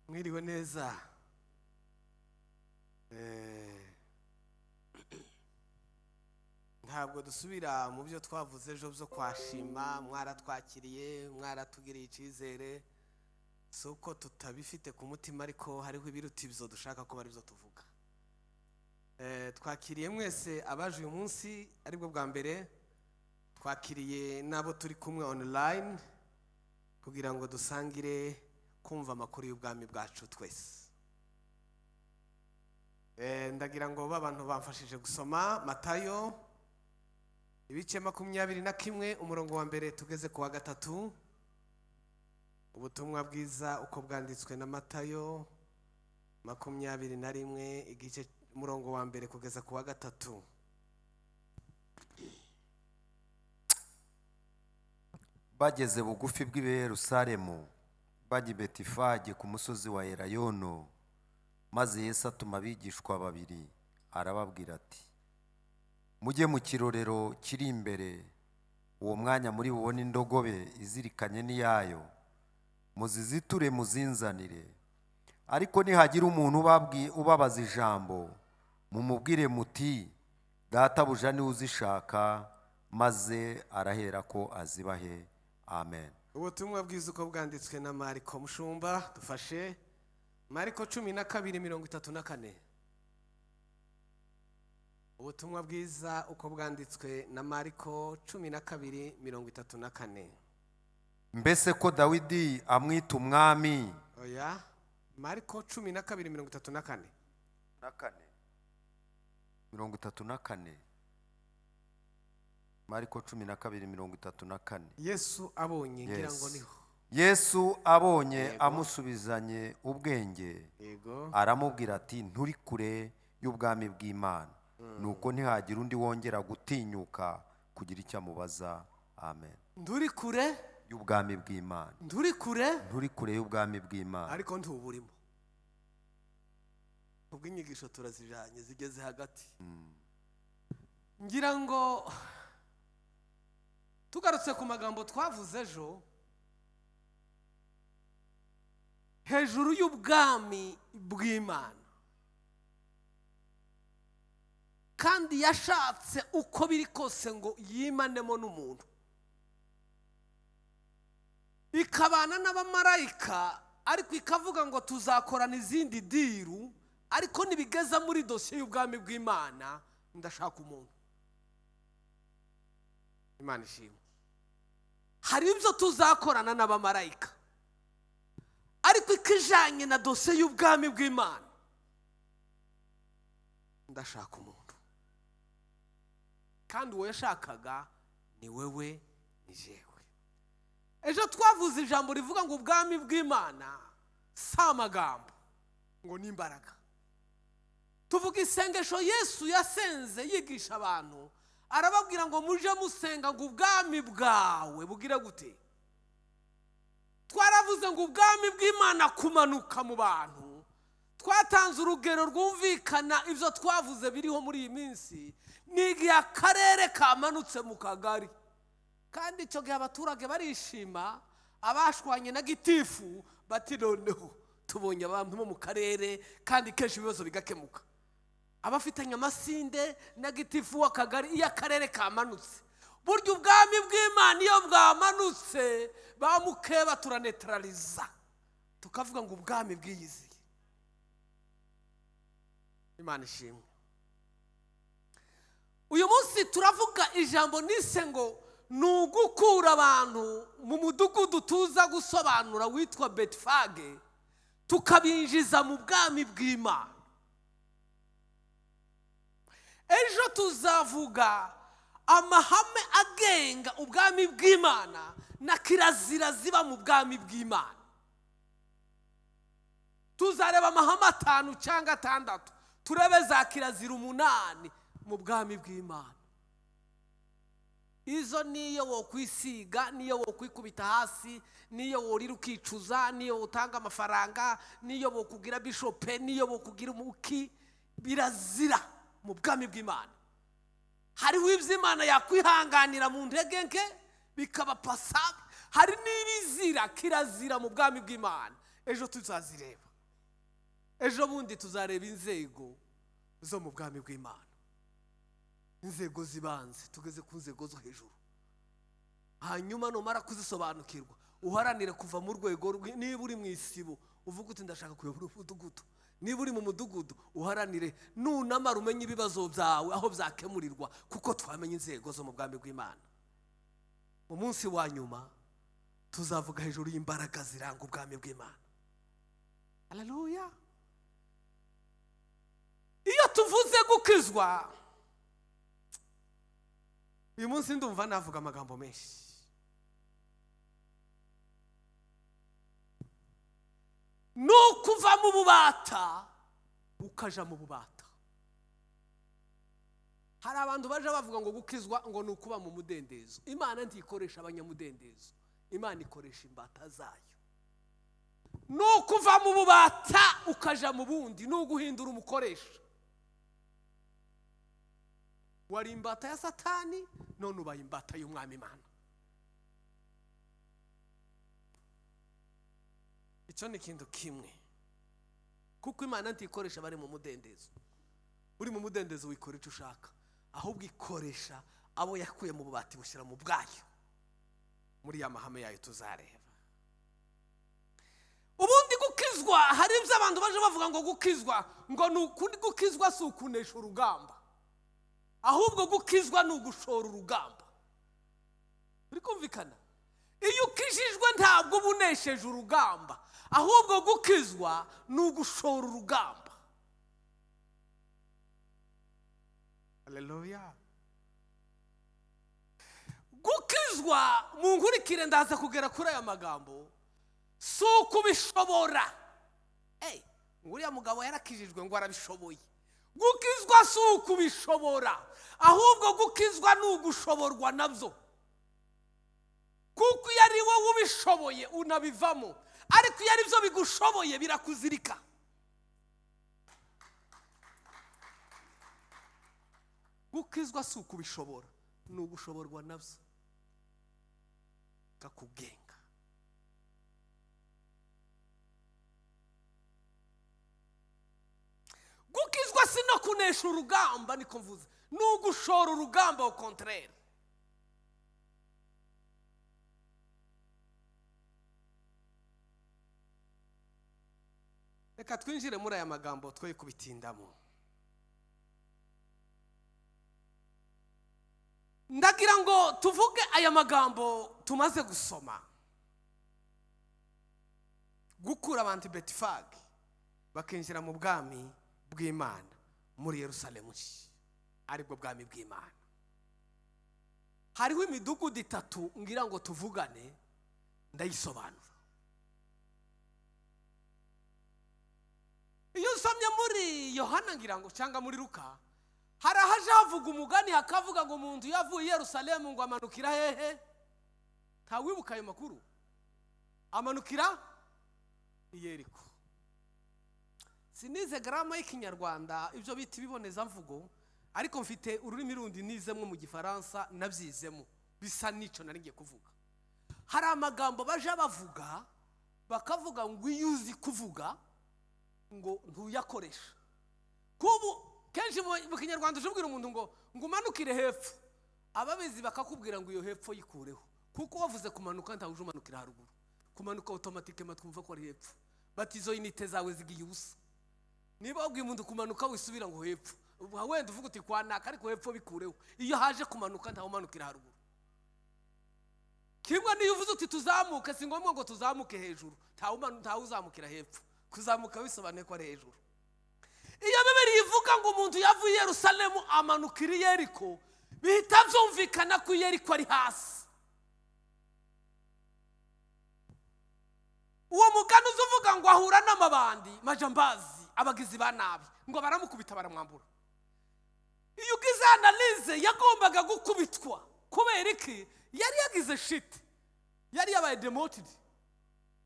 Mwiriwe neza. Ntabwo dusubira mu byo twavuze ejo byo kwashima, mwaratwakiriye, mwaratugiriye icyizere. Suko tutabifite ku mutima ariko hariho ibiruta ibyo dushaka ko bari byo tuvuga. Twakiriye mwese abaje uyu munsi aribwo bwa mbere. Twakiriye nabo turi kumwe online kugira ngo dusangire kumva amakuru y'ubwami bwacu twese. Ndagira ngo babantu bamfashije gusoma Matayo ibice 21 umurongo wa mbere tugeze ku wa gatatu. Ubutumwa bwiza uko bwanditswe na Matayo 21 igice umurongo wa mbere kugeza ku wa gatatu. Bageze bugufi bw'i Yerusalemu bajya i Betifage ku musozi wa Elayono, maze Yesu atuma abigishwa babiri arababwira ati, mujye mu kirorero kiri imbere, uwo mwanya muri bubone indogobe izirikanye n'iyayo, muziziture muzinzanire, ariko nihagira umuntu ubabaza ijambo, mumubwire muti databuja niwe uzishaka, maze arahera ko azibahe. Amen. Ubutumwa bwiza uko bwanditswe na Mariko. Mushumba dufashe Mariko 12:34. Ubutumwa bwiza uko bwanditswe na Mariko 12:34. Mbese ko Dawidi amwita umwami? Oya, Mariko 12:34. 34. Mariko 12:34. Yesu abonye ngira ngo niho. Yesu abonye amusubizanye ubwenge, aramubwira ati, nturi kure y'ubwami bw'Imana. Nuko ntihagira undi wongera gutinyuka kugira icyo amubaza. Amen. Nduri kure y'ubwami bw'Imana. Nduri kure y'ubwami bw'Imana. Ariko ntuburimo. Ubwo inyigisho turazijanye zigeze hagati. Ngira ngo tugarutse ku magambo twavuze ejo, hejuru y'ubwami bw'Imana, kandi yashatse uko biri kose ngo yimanemo n'umuntu, ikabana n'abamarayika, ariko ikavuga ngo tuzakorana izindi diru, ariko nibigeza muri dosiye y'ubwami bw'Imana ndashaka umuntu. Imana ishimwe. Hari ibyo tuzakorana n'abamarayika, ariko ikijanye na dosiye y'ubwami bw'Imana ndashaka umuntu. Kandi uwo yashakaga ni wewe ni jewe. Ejo twavuze ijambo rivuga ngo ubwami bw'Imana si amagambo, ngo ni imbaraga. Tuvuga isengesho Yesu yasenze yigisha abantu, arababwira ngo muje musenga ngo ubwami bwawe bugire gute. Twaravuze ngo ubwami bw'Imana kumanuka mu bantu. Twatanze urugero rwumvikana ibyo twavuze biriho muri iyi minsi, n'igihe akarere kamanutse mu kagari, kandi icyo gihe abaturage barishima, abashwanye na gitifu bati noneho tubonye abantu bo mu karere, kandi kenshi ibibazo bigakemuka. Abafitanye amasinde na gitifu w'akagari iyo akarere kamanutse, burya ubwami bw'Imana iyo bwamanutse bamukeba turanetraliza, tukavuga ngo ubwami bwiyiziye. Imana ishimwe. Uyu munsi turavuga ijambo nise ngo nugukura abantu mu mudugudu tuza gusobanura witwa Betifage, tukabinjiza mu bwami bw'Imana. Ejo tuzavuga amahame agenga ubwami bw'Imana na kirazira ziba mu bwami bw'Imana. Tuzareba amahame 5 cyangwa 6, turebe za kirazira 8 mu bwami bw'Imana. Izo niyo wo kwisiga, niyo wo kwikubita hasi, niyo wo rira ukicuza, niyo utanga amafaranga, niyo wo kugira bishope, niyo wo kugira umuki, birazira mu bwami bw'Imana. Hariho iby'Imana yakwihanganira mu ntege nke bikaba pasable, hari n'ibizira kirazira mu bwami bw'Imana. Ejo tuzazireba. ejo bundi tuzareba inzego zo mu bwami bw'Imana, inzego zibanze, tugeze ku nzego zo hejuru. Hanyuma numara kuzisobanukirwa uharanire kuva mu rwego, niba uri mu isibo uvuga uti ndashaka kuyobora umudugudu, niba uri mu mudugudu uharanire nunamara umenye ibibazo byawe aho byakemurirwa, kuko twamenye inzego zo mu bwami bw'Imana. Umunsi wa nyuma tuzavuga hejuru y'imbaraga ziranga ubwami bw'Imana. Haleluya. Iyo tuvuze gukizwa, uyu munsi ndumva navuga amagambo menshi. Nukuva mu bubata ukaja mu bubata. Hari abantu baje bavuga ngo gukizwa ngo nukuba mu mudendezo. Imana ntikoresha abanyamudendezo, Imana ikoresha imbata zayo. Nukuva mu bubata ukaja mu bundi, nuguhindura umukoresha. Wari imbata ya Satani, none ubaye imbata y'umwami Imana. Icyo ni ikintu kimwe, kuko Imana ntikoresha bari mu mudendezo. Uri mu mudendezo wikora icyo ushaka, ahubwo ikoresha abo yakuye mu bubati bushyira mu bwayo. Muri ya mahame yayo tuzareba. Ubundi gukizwa, hari ibyo abantu baje bavuga ngo gukizwa, ngo gukizwa si ukunesha urugamba, ahubwo gukizwa ni ugushora urugamba. Uri kumvikana? Iyo ukijijwe ntabwo ubunesheje urugamba, ahubwo gukizwa ni ugushora urugamba. Haleluya. Gukizwa mu nkurikire ndaza kugera kuri aya magambo, si ukubishobora. Uriya mugabo yarakijijwe ngo arabishoboye. Gukizwa si ukubishobora, ahubwo gukizwa ni ugushoborwa nabyo. Kuko iyo ari wowe ubishoboye unabivamo, ariko iyo ari byo bigushoboye birakuzirika. Gukizwa si ukubishobora, ni ugushoborwa nabyo kakugenga. Gukizwa si no kunesha urugamba, niko mvuze, ni ugushora urugamba au contraire. Reka twinjire muri aya magambo twe kubitindamo. Ndagira ngo tuvuge aya magambo tumaze gusoma. Gukura abantu Betifage bakinjira mu bwami bw'Imana muri Yerusalemu, aribwo bwami bw'Imana. Hariho imidugudu itatu ngira ngo tuvugane, ndayisobanura. Iyo usomye muri Yohana ngira ngo cyangwa muri Luka, hari ahaje havuga umugani hakavuga ngo umuntu yavuye Yerusalemu ngo amanukira hehe? Ntawibuka ayo makuru. Amanukira i Yeriko. Sinize grama y'ikinyarwanda, ibyo bita ibiboneza mvugo, ariko mfite ururimi rundi nizemwe mu Gifaransa nabyizemo, bisa nico nari ngiye kuvuga. Hari amagambo baje bavuga bakavuga ngo iyo uzi kuvuga ngo ntuyakoresha. Kubu kenshi mu kinyarwanda ushobora umuntu ngo umanukire hepfo, ababizi bakakubwira ngo iyo hepfo yikureho, kuko wavuze kumanuka ntawuje umanukira haruguru. Kumanuka automatically twumva ko ari hepfo, batizo inite zawe zigiye ubusa. Niba ubwiye umuntu kumanuka wisubira ngo hepfo, wenda uvuga uti kwanaka ariko hepfo bikureho. Iyo haje kumanuka ntawe umanukira haruguru. Kimwe niyo uvuze uti tuzamuke, si ngombwa ngo tuzamuke hejuru, ntawe uzamukira hepfo. Kuzamuka bisobanuye ko ari hejuru. Iyo Bibiliya ivuga ngo umuntu yavuye Yerusalemu amanukira i Yeriko, bihita byumvikana ko Yeriko ari hasi. Uwo mugani uvuga ngo ahura n'amabandi majambazi, abagizi ba nabi, ngo baramukubita baramwambura. Iyo ugize analyze yagombaga gukubitwa kubera iki? Yari yagize shit, yari yabaye demoted.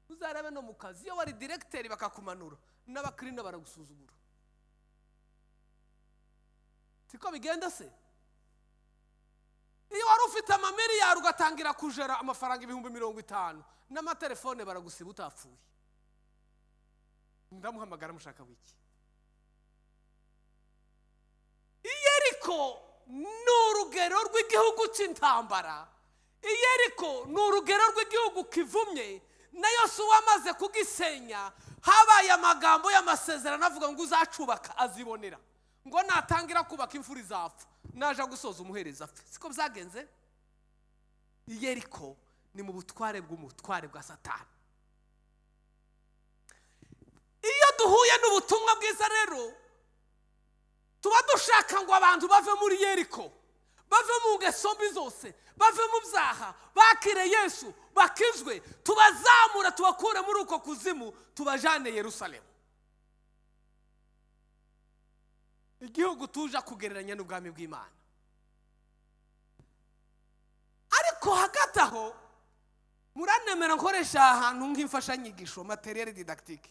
Uzarabe no mu kazi, iyo wari directeur bakakumanura n'abakirina baragusuzugura. Siko bigenda se? Iyo wari ufite amamiliyari ugatangira kujera amafaranga 50,000 n'amatelefone baragusiba utapfuye. ndamuhamagara mushaka wiki. Yeriko ni urugero rw'igihugu cy'intambara. Yeriko ni urugero rw'igihugu kivumye, na Yosuwa amaze kugisenya habaye amagambo y'amasezerano avuga ngo uzacubaka azibonera, ngo natangira kubaka imfura izapfa, naje gusoza umuhereza apfa. Siko byagenze. Yeriko ni mu butware bwa Satani. Iyo duhuye n'ubutumwa bwiza rero, tuba dushaka ngo abantu bave muri Yeriko, bave mu ngeso mbi zose, bave mu byaha, bakire Yesu, bakizwe, tubazamura tubakure muri uko kuzimu, tubajane Yerusalemu, igihugu tuja kugereranya n'ubwami bw'Imana. Ariko hagati aho muranemera nkoresha ahantu nk'imfashanyigisho materiel didactique.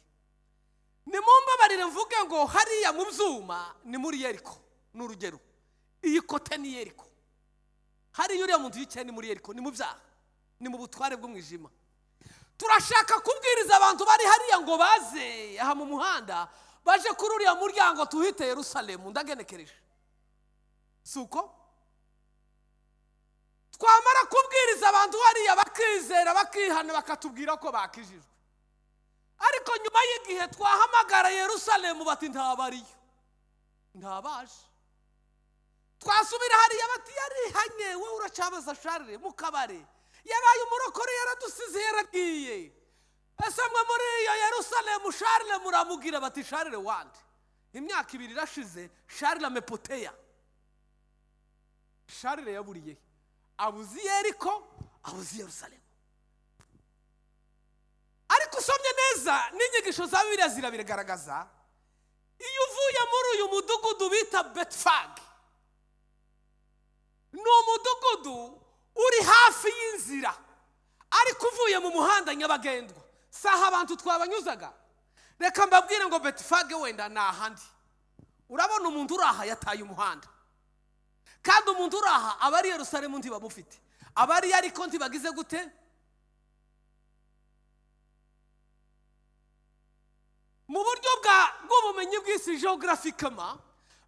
Nimumbabarire mvuge ngo hariya mu byuma ni muri Yeriko n'urugero. Iyi kote ni Yeriko. Hari yuriya muntu yicaye ni muri Yeriko, ni mu byaha, ni mu butware bw'umwijima. Turashaka kubwiriza abantu bari hariya ngo baze aha mu muhanda, baje kuri uriya muryango tuhite Yerusalemu, ndagenekereje. Suko twamara kubwiriza abantu hariya bakizera bakihana bakatubwira ko bakijijwe. Ariko nyuma y'igihe twahamagara Yerusalemu bati ntabariyo, ntabaje. Twasubira hariya bati yarihanye, wowe uracabaza Charles mu kabare, yabaye umurokore yaradusize yaragiye. Ese mwe muri iyo Yerusalemu Charles muramugira bati Charles wande? Imyaka 2 irashize Charles amepotea. Charles yaburiye, abuzi Yeriko, abuzi Yerusalemu. Ariko usomye neza n'inyigisho za Bibiliya zirabigaragaza, iyo uvuye muri uyu mudugudu bita Betifage, ni umudugudu uri hafi y'inzira, ariko uvuye mu muhanda nyabagendwa, saha abantu twabanyuzaga. Reka mbabwire ngo Betifage wenda nahandi, urabona umuntu uraha yataye umuhanda, kandi umuntu uraha abari Yerusalemu ntibamufite, abari Yeriko ntibagize gute. Mu buryo bw'ubumenyi bw'isi geographically,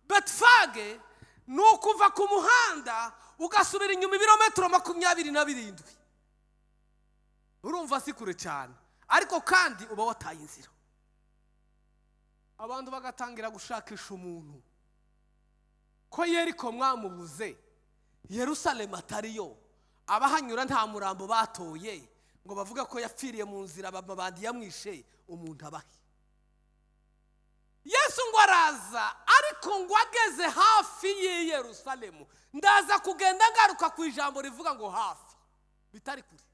Betifage ni ukuva ku muhanda ugasubira inyuma ibirometero 27. Urumva si kure cyane, ariko kandi uba wataye inzira. Abantu bagatangira gushakisha umuntu ko Yeriko mwamubuze, Yerusalemu atariyo, abahanyura nta murambo batoye ngo bavuga ko yapfiriye mu nzira, ababandi yamwishe umuntu abahe. Yesu ngo araza, ariko ngo ageze hafi y'i Yerusalemu, ndaza kugenda ngaruka ku ijambo rivuga ngo hafi bitari kure.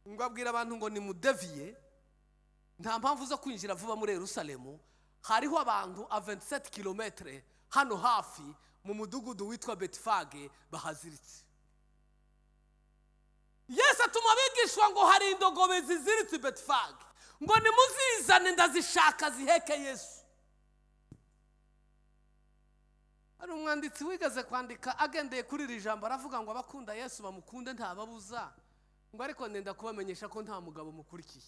Ngo abwira abantu ngo ni mudeviye, nta mpamvu zo kwinjira vuba muri Yerusalemu. Hariho abantu 27 kilometre hano hafi mu mudugudu witwa Betifage bahaziritse. Yesu atuma abigishwa ngo hari indogobe ziziritse Betifage, ngo nimuzizane ndazishaka ziheke Yesu. Ari umwanditsi wigeze kwandika agendeye kuri iri jambo, aravuga ngo abakunda Yesu bamukunde ntababuza, ngo ariko ndenda kubamenyesha ko nta mugabo mukurikiye.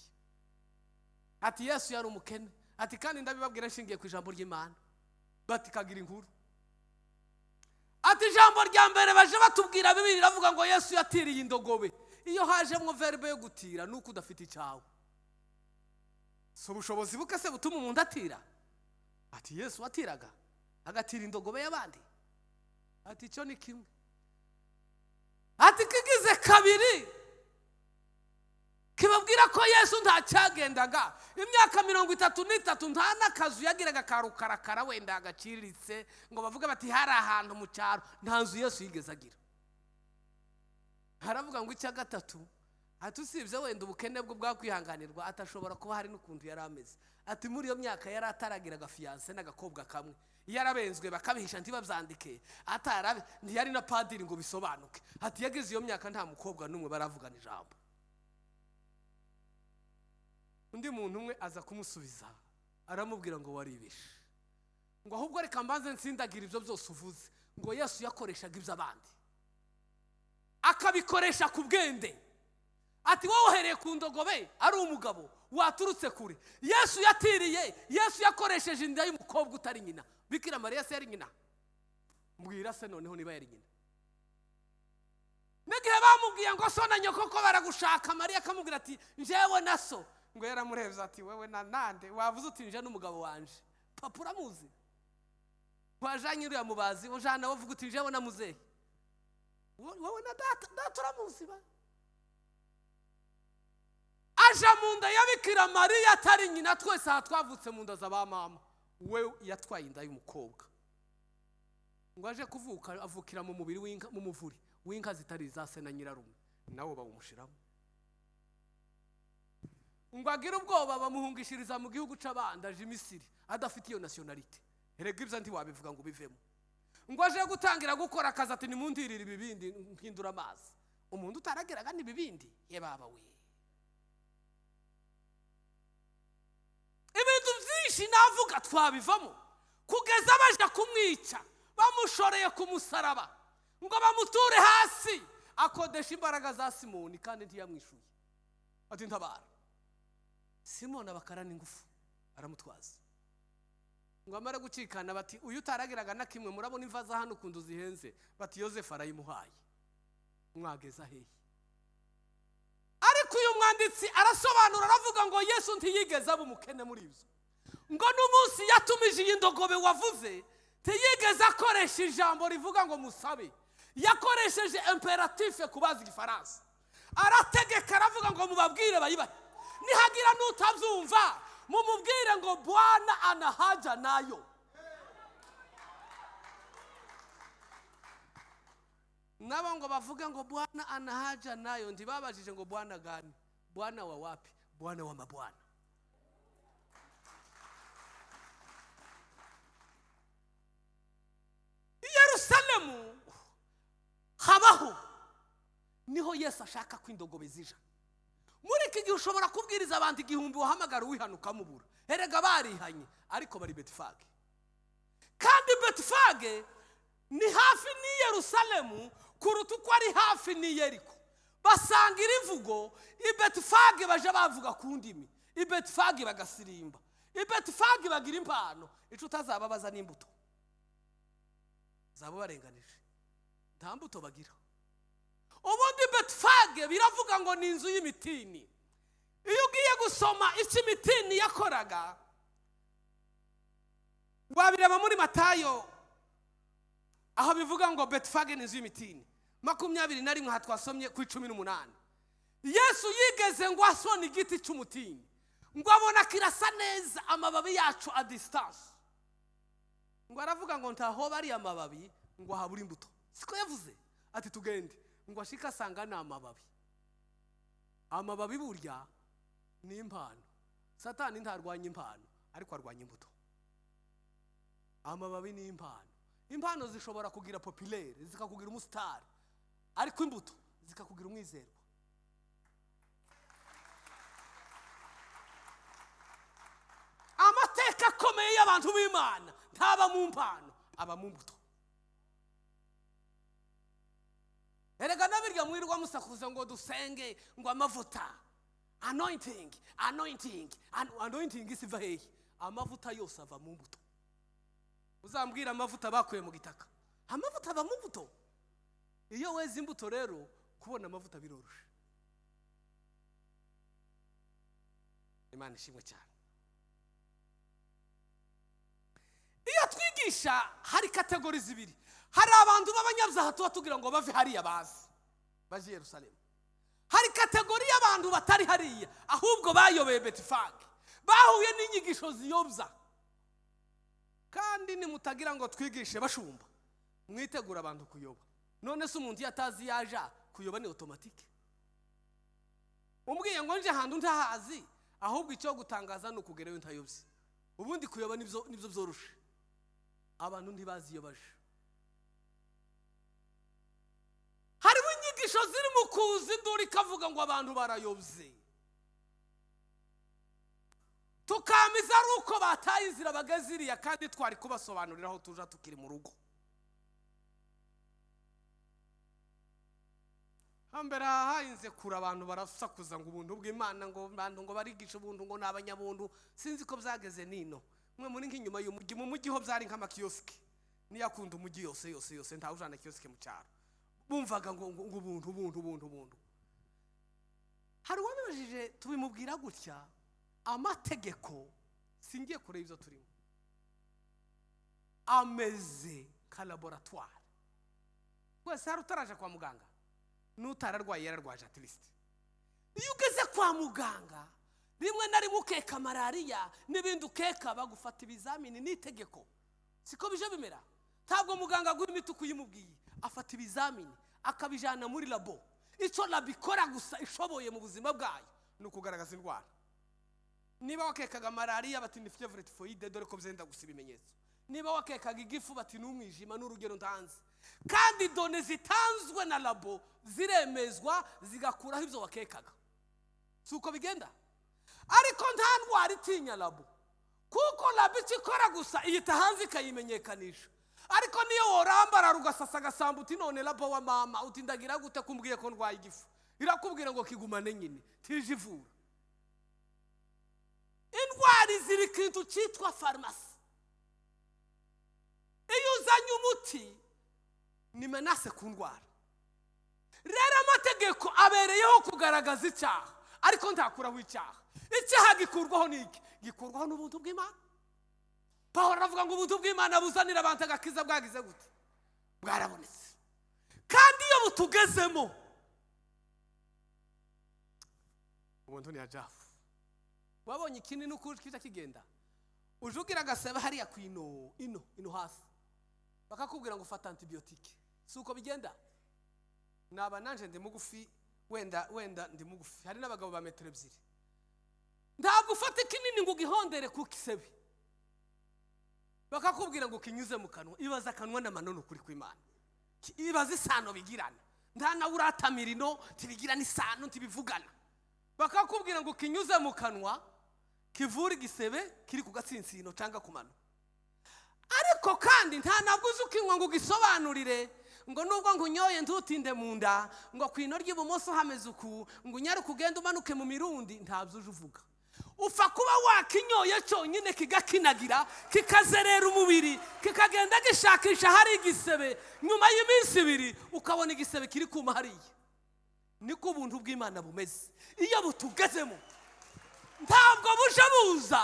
Ati Yesu yari umukene, ati kandi ndabibabwira nshingiye ku ijambo ry'Imana. Bati kagira inkuru, ati ijambo rya mbere baje batubwira Bibiliya iravuga ngo Yesu yatiriye indogobe. Iyo hajemwo verbe yo gutira nuko udafite icyawe, so bushobozi buke se butuma umuntu atira. Ati Yesu atiraga agatira indogobe y'abandi? Ati icyo ni kimwe. Ati kigize kabiri kibabwira ko Yesu nta cyagendaga imyaka 33 nta nakazu yagiraga karukarakara wenda agaciriritse ngo bavuga bati hari ahantu mu cyaro nta nzu Yesu yigeze agira. Haravuga ngo icya gatatu, ati usibye wenda ubukene bwo bwakwihanganirwa, atashobora kuba hari n'ukuntu yari ameze. Ati muri iyo myaka yari ataragiraga fiance n'agakobwa kamwe, yarabenzwe bakabihisha ntibabyandike, atarabe ntiyari na padiri ngo bisobanuke. Ati yageze iyo myaka nta mukobwa n'umwe baravugana ijambo. Undi muntu umwe aza kumusubiza, aramubwira ngo waribishe, ngo ahubwo reka mbanze nsindagira ibyo byose uvuze, ngo Yesu yakoreshaga iby'abandi akabikoresha ku bwende. Ati wowe uhereye ku ndogobe ari umugabo, waturutse kure. Yesu yatiriye, Yesu yakoresheje inda y'umukobwa utari nyina. Bikira Mariya se yari nyina? Mbwira se noneho niba yari nyina. N'igihe bamubwiye ngo so na nyoko ko baragushaka, Mariya akamubwira ati njyewe na so. Ngo yaramurebye ati wewe na nande? Wavuze uti nje n'umugabo wanje. Papa uramuzi? Wajanye uriya mubazi, ujana wavuga uti njyewe na muzehe. Wowe na data uramuzi ba? Aja mu nda ya Bikira Mariya atari nyina, twese aha twavutse mu nda za ba mama. We yatwaye inda y'umukobwa. Ngo aje kuvuka avukira mu mubiri w'inka, mu muvuri w'inka zitari za se na nyirarume, nawo bawumushiramo. Ngo agira ubwoba bamuhungishiriza mu gihugu c'abandi, aje Misiri adafite iyo nationality. Erega ibyo ndi wabivuga ngo bivemo. Ngo aje gutangira gukora akazi ati nimundirira ibibindi mpindura amazi. Umuntu utaragiraga n'ibibindi ye baba we. Ibintu byinshi navuga twabivamo kugeza baje kumwica, bamushoreye ku musaraba ngo bamuture hasi, akodesha imbaraga za Simoni kandi ntiyamwishuye. Ati ntabara. Simoni abakarana ingufu aramutwaza. Ngo amara gucikana bati uyu utaragiraga na kimwe, murabona imva za hano kundu zihenze, bati Yosefu arayimuhaye. Mwageza hehe? Ariko uyu mwanditsi arasobanura, aravuga ngo Yesu ntiyigeze aba umukene muri ibyo. Ngo n'umunsi yatumije iyi ndogobe wavuze, ntiyigeze akoresha ijambo rivuga ngo musabe. Yakoresheje imperatif kubaza igifaransa. Arategeka aravuga ngo mubabwire bayibahe. Nihagira n'utabyumva mumubwire ngo Bwana ana haja nayo. Nabo ngo bavuga ngo Bwana ana haja nayo, ndibabajije ngo Bwana gani? Bwana wa wapi? Bwana wa mabwana. Yerusalemu habaho niho Yesu ashaka ko indogobe zija. Muri iki gihe ushobora kubwiriza abantu igihumbi wahamagara uwihanuka mubura. Erega barihanye ariko bari Betifage. Kandi Betifage ni hafi ni Yerusalemu kuruta uko ari hafi ni Yeriko. Basangira imvugo, i Betifage baje bavuga ku ndimi, i Betifage bagasirimba, i Betifage bagira impano, ico utazababaza n'imbuto zabo barenganije, nta mbuto bagira. Ubundi Betifage biravuga ngo ni inzu y'imitini. Iyo ugiye gusoma icyo imitini yakoraga, wabireba muri Matayo aho bivuga ngo Betifage ni inzu y'imitini 21 hatwasomye ku 18. Yesu yigeze ngo asone igiti cy'umutini, ngo abona kirasa neza amababi yacu a distance. Ngo aravuga ngo ntaho bari amababi, ngo habura imbuto. Siko yavuze ati tugende, ngo ashika sanga na amababi. Amababi burya ni impano. Satani ntarwanya impano ariko arwanya imbuto. Amababi ni impano. Impano zishobora kugira populaire, zikakugira umustar, ariko imbuto zikakugira umwizerwa. Amateka akomeye y'abantu b'Imana ntaba mu mpano, aba mu mbuto. Erega nabirya mwirwa musakuza ngo dusenge ngo amavuta, anointing isiva hehe? Amavuta yose ava mu mbuto. Uzambwira amavuta bakuye mu gitaka, amavuta ava mu mbuto. Iyo weze imbuto rero kubona amavuta biroroshe. Imana ishimwe cyane. Iyo twigisha hari kategori zibiri. Hari abantu b'abanyabyaha tuba tugira ngo bave hariya baje Yerusalemu. Hari kategori y'abantu batari hariya ahubwo bayobeye Betifage, bahuye n'inyigisho ziyobya. Kandi nimutagira ngo twigishe bashumba, mwitegura abantu kuyoba. None se umuntu yatazi yaja kuyoba ni automatique. Umbwiye ngo nje hantu ntahazi, ahubwo icyo gutangaza no kugereyo ntayobye. Ubundi kuyoba nibyo byorushe. Abantu ntibazi iyo baje. Hari inyigisho ziri mu kuzindura ikavuga ngo abantu barayobye. Tukamiza ruko bataye inzira bagaziriya kandi twari kubasobanurira aho tuja tukiri mu rugo. hambere hahinze kura abantu barasakuza ngo ubuntu bw'Imana ngo abantu ngo barigisha ubuntu ngo nabanyabuntu sinzi ko byageze nino mwe muri nk'inyuma y'umujyi mu mujyi ho byari nk'amakioski niyakunda umujyi yose ntawe ujana kioski mu cyaro bumvaga ngo ubuntu hari wabibajije tubimubwira gutya amategeko singiye kureba ibyo turimo ameze ka laboratoire wese hari utaraje kwa muganga n'utararwaye yararwaje at least iyo ugeze kwa muganga rimwe na rimwe ukeka malariya n'ibindi ukeka bagufata ibizamini n'itegeko siko bije bimera ntabwo muganga aguha imiti ukuyimubwiye afata ibizamini akabijana muri labo icyo labikora gusa ishoboye mu buzima bwayo ni ukugaragaza indwara niba wakekaga malariya bati ni fièvre typhoïde dore ko byenda gusa ibimenyetso niba wakekaga igifu bati n'umwijima n'urugero ntanze kandi done zitanzwe na labo ziremezwa zigakuraho ibyo wakekaga si uko bigenda ariko nta ndwara itinya labo kuko labo ikikora gusa iyita hanze ikayimenyekanisha ariko niyo worambara rugasasa agasambu uti none labo wa mama uti ndagira gute kumbwiye ko ndwaye igifu irakubwira ngo kigumane nyine tije ivura indwara ziri kintu cyitwa farumasi iyo uzanye umuti ni menase ku ndwara rero amategeko abereyeho kugaragaza icyaha ariko ntakuraho icyaha gikurwaho n'iki gikurwaho n'ubuntu bw'Imana Pawulo aravuga ngo ubuntu bw'Imana buzanira abantu agakiza bwagize gute bwarabonetse kandi iyo butugezemo ubuntu ni ajafu wabonye ikindi n'ukuri kita kigenda ujugira agaseba hariya ku ino hasi bakakubwira ngo ufata antibiyotike si uko bigenda naba nanje ndi mugufi wenda ndi mugufi hari n'abagabo ba metero 2 ntabwo ufata ikinini ngo gihondere ku kisebe bakakubwira ngo kinyuze mu kanwa ibaza kanwa n'amanono kuri kw'Imana ibaza isano bigirana nta na uratamirino tibigirana isano tibivugana bakakubwira ngo kinyuze mu kanwa kivura igisebe kiri ku gatsinsino cyangwa ku mano ariko kandi nta nabwo uzukinywa ngo gisobanurire ngo nubwo ngunyoye ntutinde mu nda ngo kwino ry'ibumoso hameze uku ngo unyare kugenda umanuke mu mirundi ntabyo uje uvuga ufa kuba wakinyoye cyonyine kigakinagira kikazerera umubiri kikagenda gishakisha hari igisebe nyuma y'iminsi 2 ukabona igisebe kiri kuma hariya niko ubuntu bw'Imana bumeze iyo butugezemo ntabwo buje buza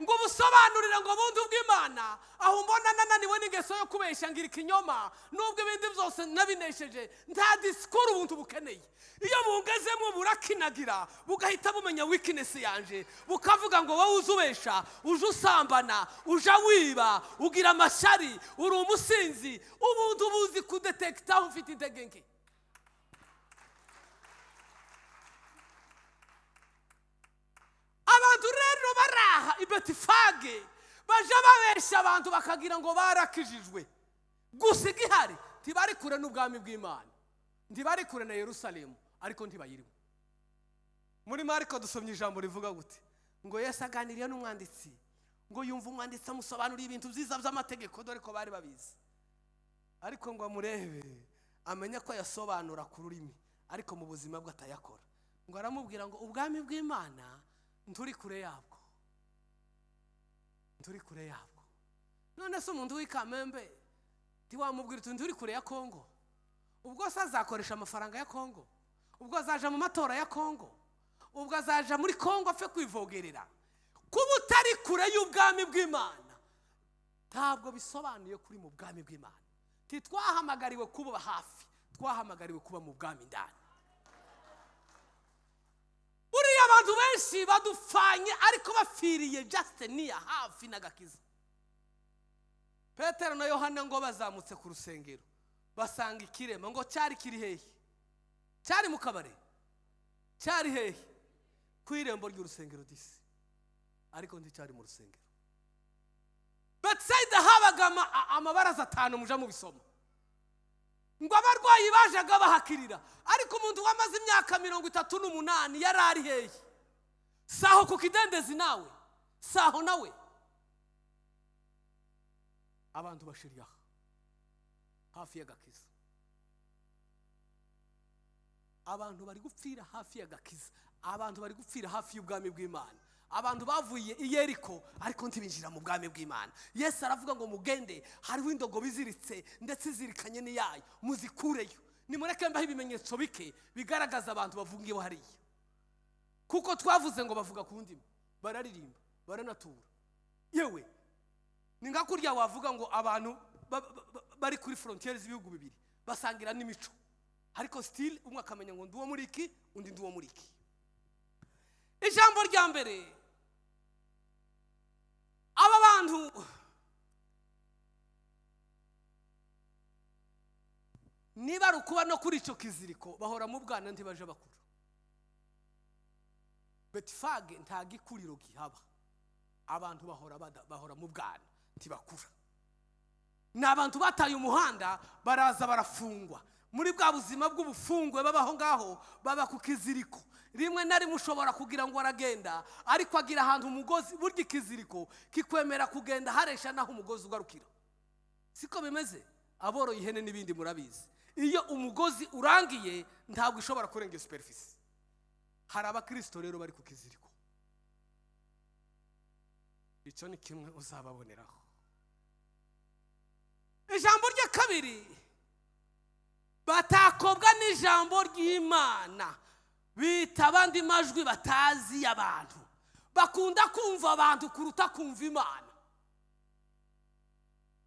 ngo busobanurire ngo buntu bw'Imana aho mbona nananiwe n'ingeso yo kubeshya ngira ikinyoma nubwo ibindi byose nabinesheje nta disikuru ubuntu bukeneye iyo bungezemo burakinagira bugahita bumenya weakness yanje bukavuga ngo wowe uzubesha uje usambana uje wiba ugira amashari uri umusinzi ubuntu buzi kudetecta ufite intege nke abantu rero baraha i Betifage baje babesha abantu bakagira ngo barakijijwe gusa igihari ntibari kure n'ubwami bw'Imana ntibari kure na Yerusalemu ariko ntibayiriwe muri Mariko dusomye ijambo rivuga gute ngo Yesu aganiriye n'umwanditsi ngo yumva umwanditsi amusobanurira ibintu byiza by'amategeko dore ko bari babizi ariko ngo amurebe amenye ko yasobanura ku rurimi ariko mu buzima bwe atayakora ngo aramubwira ngo ubwami bw'Imana nturi kure yabwo none se umuntu w'ikamembe ntiwamubwira uti nturi kure ya Kongo ubwo se azakoresha amafaranga ya Kongo ubwo azaja mu matora ya Kongo ubwo azaja muri Kongo apfe kwivogerera kuba utari kure y'ubwami bw'Imana ntabwo bisobanuye kuri mu bwami bw'Imana titwahamagariwe kuba hafi twahamagariwe kuba mu bwami ndani buriya abantu benshi badufanye ariko bafiriye just near hafi n'agakiza Petero na Yohana ngo bazamutse ku rusengero basanga ikirema ngo cyari kiri hehe cyari mu kabare cyari hehe ku irembo ry'urusengero disi ariko nticyari mu rusengero Bethsaida habaga amabaraza 5 muja mu bisoma ngo abarwayi bajaga bahakirira ariko umuntu wamaze imyaka 38 yari ari hehe saho ku kidendezi nawe saho nawe abantu bashiriya hafi y'agakiza abantu bari gupfira hafi y'agakiza, abantu bari gupfira hafi y'ubwami bw'Imana, abantu bavuye i Yeriko ariko ntibinjira mu bwami bw'Imana. Yesu aravuga ngo mugende, hariho indogo biziritse ndetse izirikanye n'iyayo, muzikureyo. Nimureke mbaho ibimenyetso bike bigaragaza abantu bavugiyeho hariya, kuko twavuze ngo bavuga ku ndimi, bararirimba, baranatura. Yewe ni nka kurya wavuga ngo abantu bari kuri frontiere z'ibihugu bibiri basangira n'imico, ariko still umwe akamenya ngo nduwo muri iki, undi nduwo muri iki. Ijambo rya mbere, aba bantu niba rukuba no kuri icyo kiziriko bahora mu bwana ntibaje bakura. Betifage nta gikuriro gihaba, abantu bahora mu bwana ntibakura. Ni abantu bataye umuhanda baraza barafungwa. Muri bwa buzima bw'ubufungwe babaho ngaho, baba ku kiziriko. Rimwe na rimwe ushobora kugira ngo aragenda, ariko agira ahantu umugozi, burya ikiziriko kikwemera kugenda haresha naho umugozi ugarukira. Siko bimeze aboroye ihene n'ibindi murabizi. Iyo umugozi urangiye ntabwo ishobora kurenga superficie. Hari abakristo rero bari ku kiziriko. Icyo ni kimwe uzababoneraho. Ijambo rya kabiri, batakobwa n'ijambo ry'Imana, bita abandi majwi batazi y'abantu, bakunda kumva abantu kuruta kumva Imana.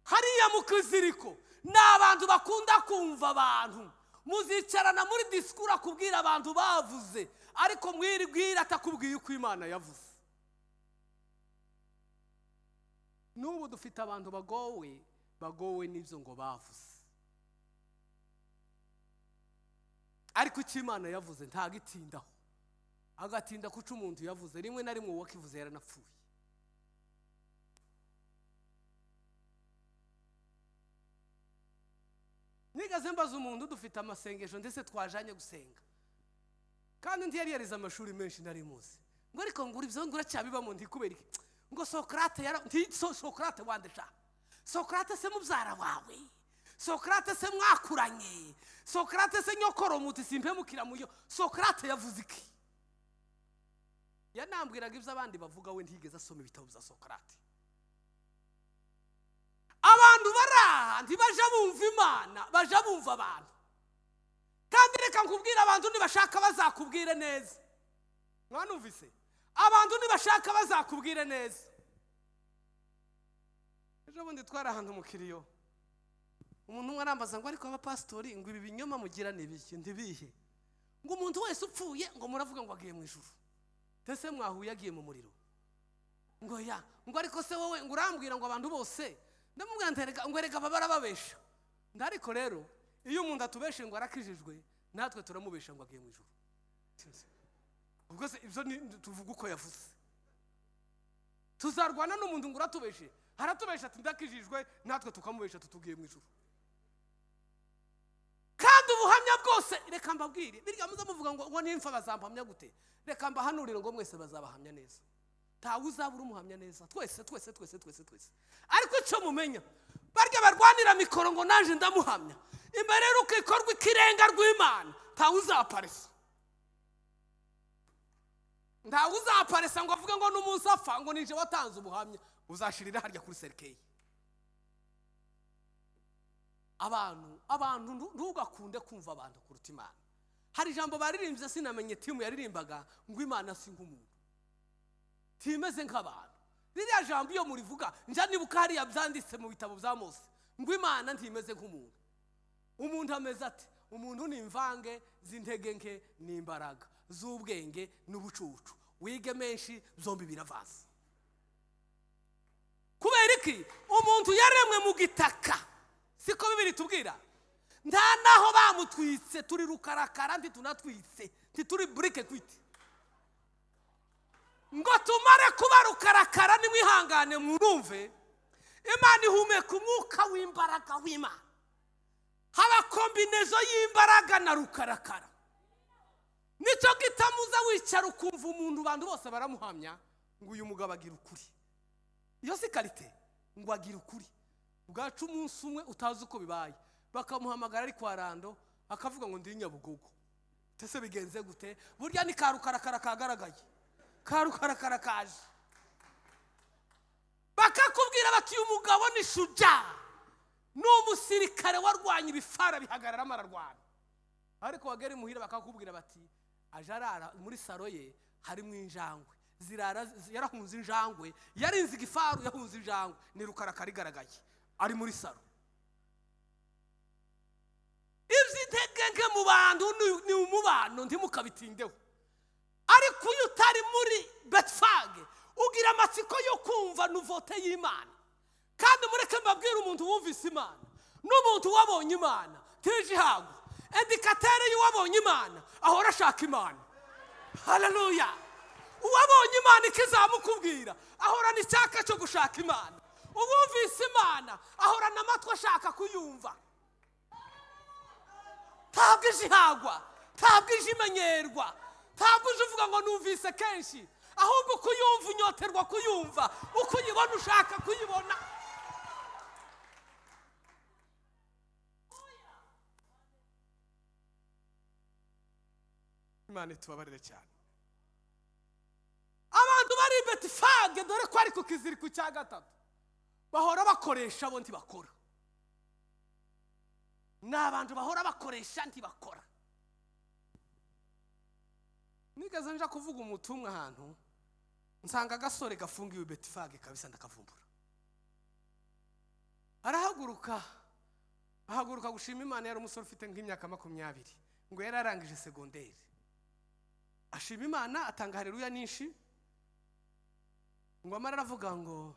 Hariya mu kiziriko ni abantu bakunda kumva abantu. Muzicarana muri disikuru akubwira abantu bavuze, ariko mwiribwira atakubwiye uko Imana yavuze. N'ubu dufite abantu bagowe n'ibyo ngo bavuze, ariko icyo Imana yavuze ntagitindaho, agatinda kuca umuntu yavuze. Rimwe na rimwe uwakivuze yaranapfuye. Nigaze mbaza umuntu dufite amasengesho ndetse twajanye gusenga, kandi ndi yari yarize amashuri menshi nari muzi, ngo ariko ngura ibyo ngura cyabibamo ntikubera iki, ngo Sokrate Sokrate wandesha, Sokrate se mubyara wawe, Sokrate se mwakuranye, Sokrate se nyokoro muti simpemukira muyo, Sokrate yavuze iki? Yanambwiraga ibyo abandi bavuga, we ntigeze asoma ibitabo bya Sokrate. Abantu baraha ntibaje bumva Imana, baje bumva abantu. Kandi reka nkubwira, abantu nibashaka bazakubwire neza. Mwanumvise? Abantu nibashaka bazakubwire neza. Ejo bundi twari ahantu mu kiriyo, umuntu umwe arambaza ngo ariko abapastori ngo ibi binyoma mugira n'ibiki ntibihe, ngo umuntu wese upfuye ngo muravuga ngo agiye mu ijuru, tese mwahuye agiye mu muriro, ngo ya ngo ariko se wowe ngo urambwira ngo abantu bose, ndamubwira ntereka ngo erega barababesha. Ndariko rero iyo umuntu atubeshe ngo arakijijwe, natwe turamubesha ngo agiye mu ijuru. Ubwo se ibyo tuvuga uko yavuze. Tuzarwana n'umuntu ngo uratubeshe, haratubesha ati ndakijijwe, natwe tukamubesha tutugiye mu ijuru. Kandi ubuhamya bwose reka mbabwire, birya muza muvuga ngo nimfa bazampamya gute, reka mbahanurire ngo mwese bazabahamya neza. Ntawe uzabura umuhamya neza, twese. Ariko icyo mumenya, barya barwanira mikoro ngo nanje ndamuhamya, imbere y'uko ikorwa ikirenga rw'Imana ntawe uzaparesa. Ntawe uzaparesa ngo avuge ngo n'umunsi apfa ngo nije watanze ubuhamya, uzashirira harya kuri serikeye. Abantu ntugakunde kumva abantu kuruta Imana. Hari ijambo baririmbye sinamenye timu yaririmbaga ngo Imana si nk'umuntu, timeze nk'abantu. Ririya jambo iyo murivuga nja nibuka hariya byanditse mu bitabo bya Mose ngo Imana ntimeze nk'umuntu. Umuntu ameze ati, umuntu ni imvange z'intege nke n'imbaraga, z'ubwenge n'ubucucu, wige menshi zombi biravanze. Kubera iki? Umuntu yaremwe mu gitaka, siko Bibiri tubwira. Nta naho bamutwitse turi rukarakara ndi tunatwitse tituri burike kwiti, ngo tumare kuba rukarakara nimwihangane mwumve. Imana ihumeka umwuka w'imbaraga w'Imana, haba kombinezo y'imbaraga na rukarakara. Nicyo gitamuza wicara ukumva umuntu bantu bose baramuhamya ngo uyu mugabo agira ukuri. Iyo si karite ngo agira ukuri. Bwacu umunsi umwe utazi uko bibaye, bakamuhamagara ari kwa Rando akavuga ngo ndi Nyabugogo. tese bigenze gute burya ni karukarakara kagaragaye karukarakara kaje bakakubwira bati uyu mugabo ni shuja n'umusirikare warwanya ibifara bihagarara amararwana ariko wagera imuhira bakakubwira bati ajarara muri saro ye harimo injangwe zirara yarahunze injangwe yarinze igifaru yahunze injangwe ni rukarakara igaragaye ari muri saro ivyitege mu bantu ni umubano ntimukabitindeho ariko uyu utari muri Betifage ugira amatsiko yo kumva nuvote y'Imana kandi mureke mbabwira umuntu wumvise Imana n'umuntu wabonye Imana tije hago indikatere y'uwabonye Imana ahora ashaka Imana. Haleluya. Uwabonye Imana ikizamukubwira ahora n'icyaka cyo gushaka Imana. Ubumvise Imana ahora n'amatwi ashaka kuyumva. Ntabwo ijihagwa, ntabwo ijimenyerwa, ntabwo uvuga ngo numvise kenshi, ahubwo kuyumva unyoterwa kuyumva, uko uyibona ushaka kuyibona. Imana itubabarire cyane. Abantu bari Betifage dore ko ari ku kiziriko cya gatatu bahora bakoresha bo ntibakora. N'abantu bahora bakoresha ntibakora. Nigeze nja kuvuga umutumwa ahantu nsanga gasore gafungiwe Betifage kabisa ndakavumbura. Ahaguruka gushima Imana yari umusore ufite nk'imyaka 20 ngo yararangije secondaire. Ashima Imana atanga haleluya nyinshi. Ngo amara aravuga ngo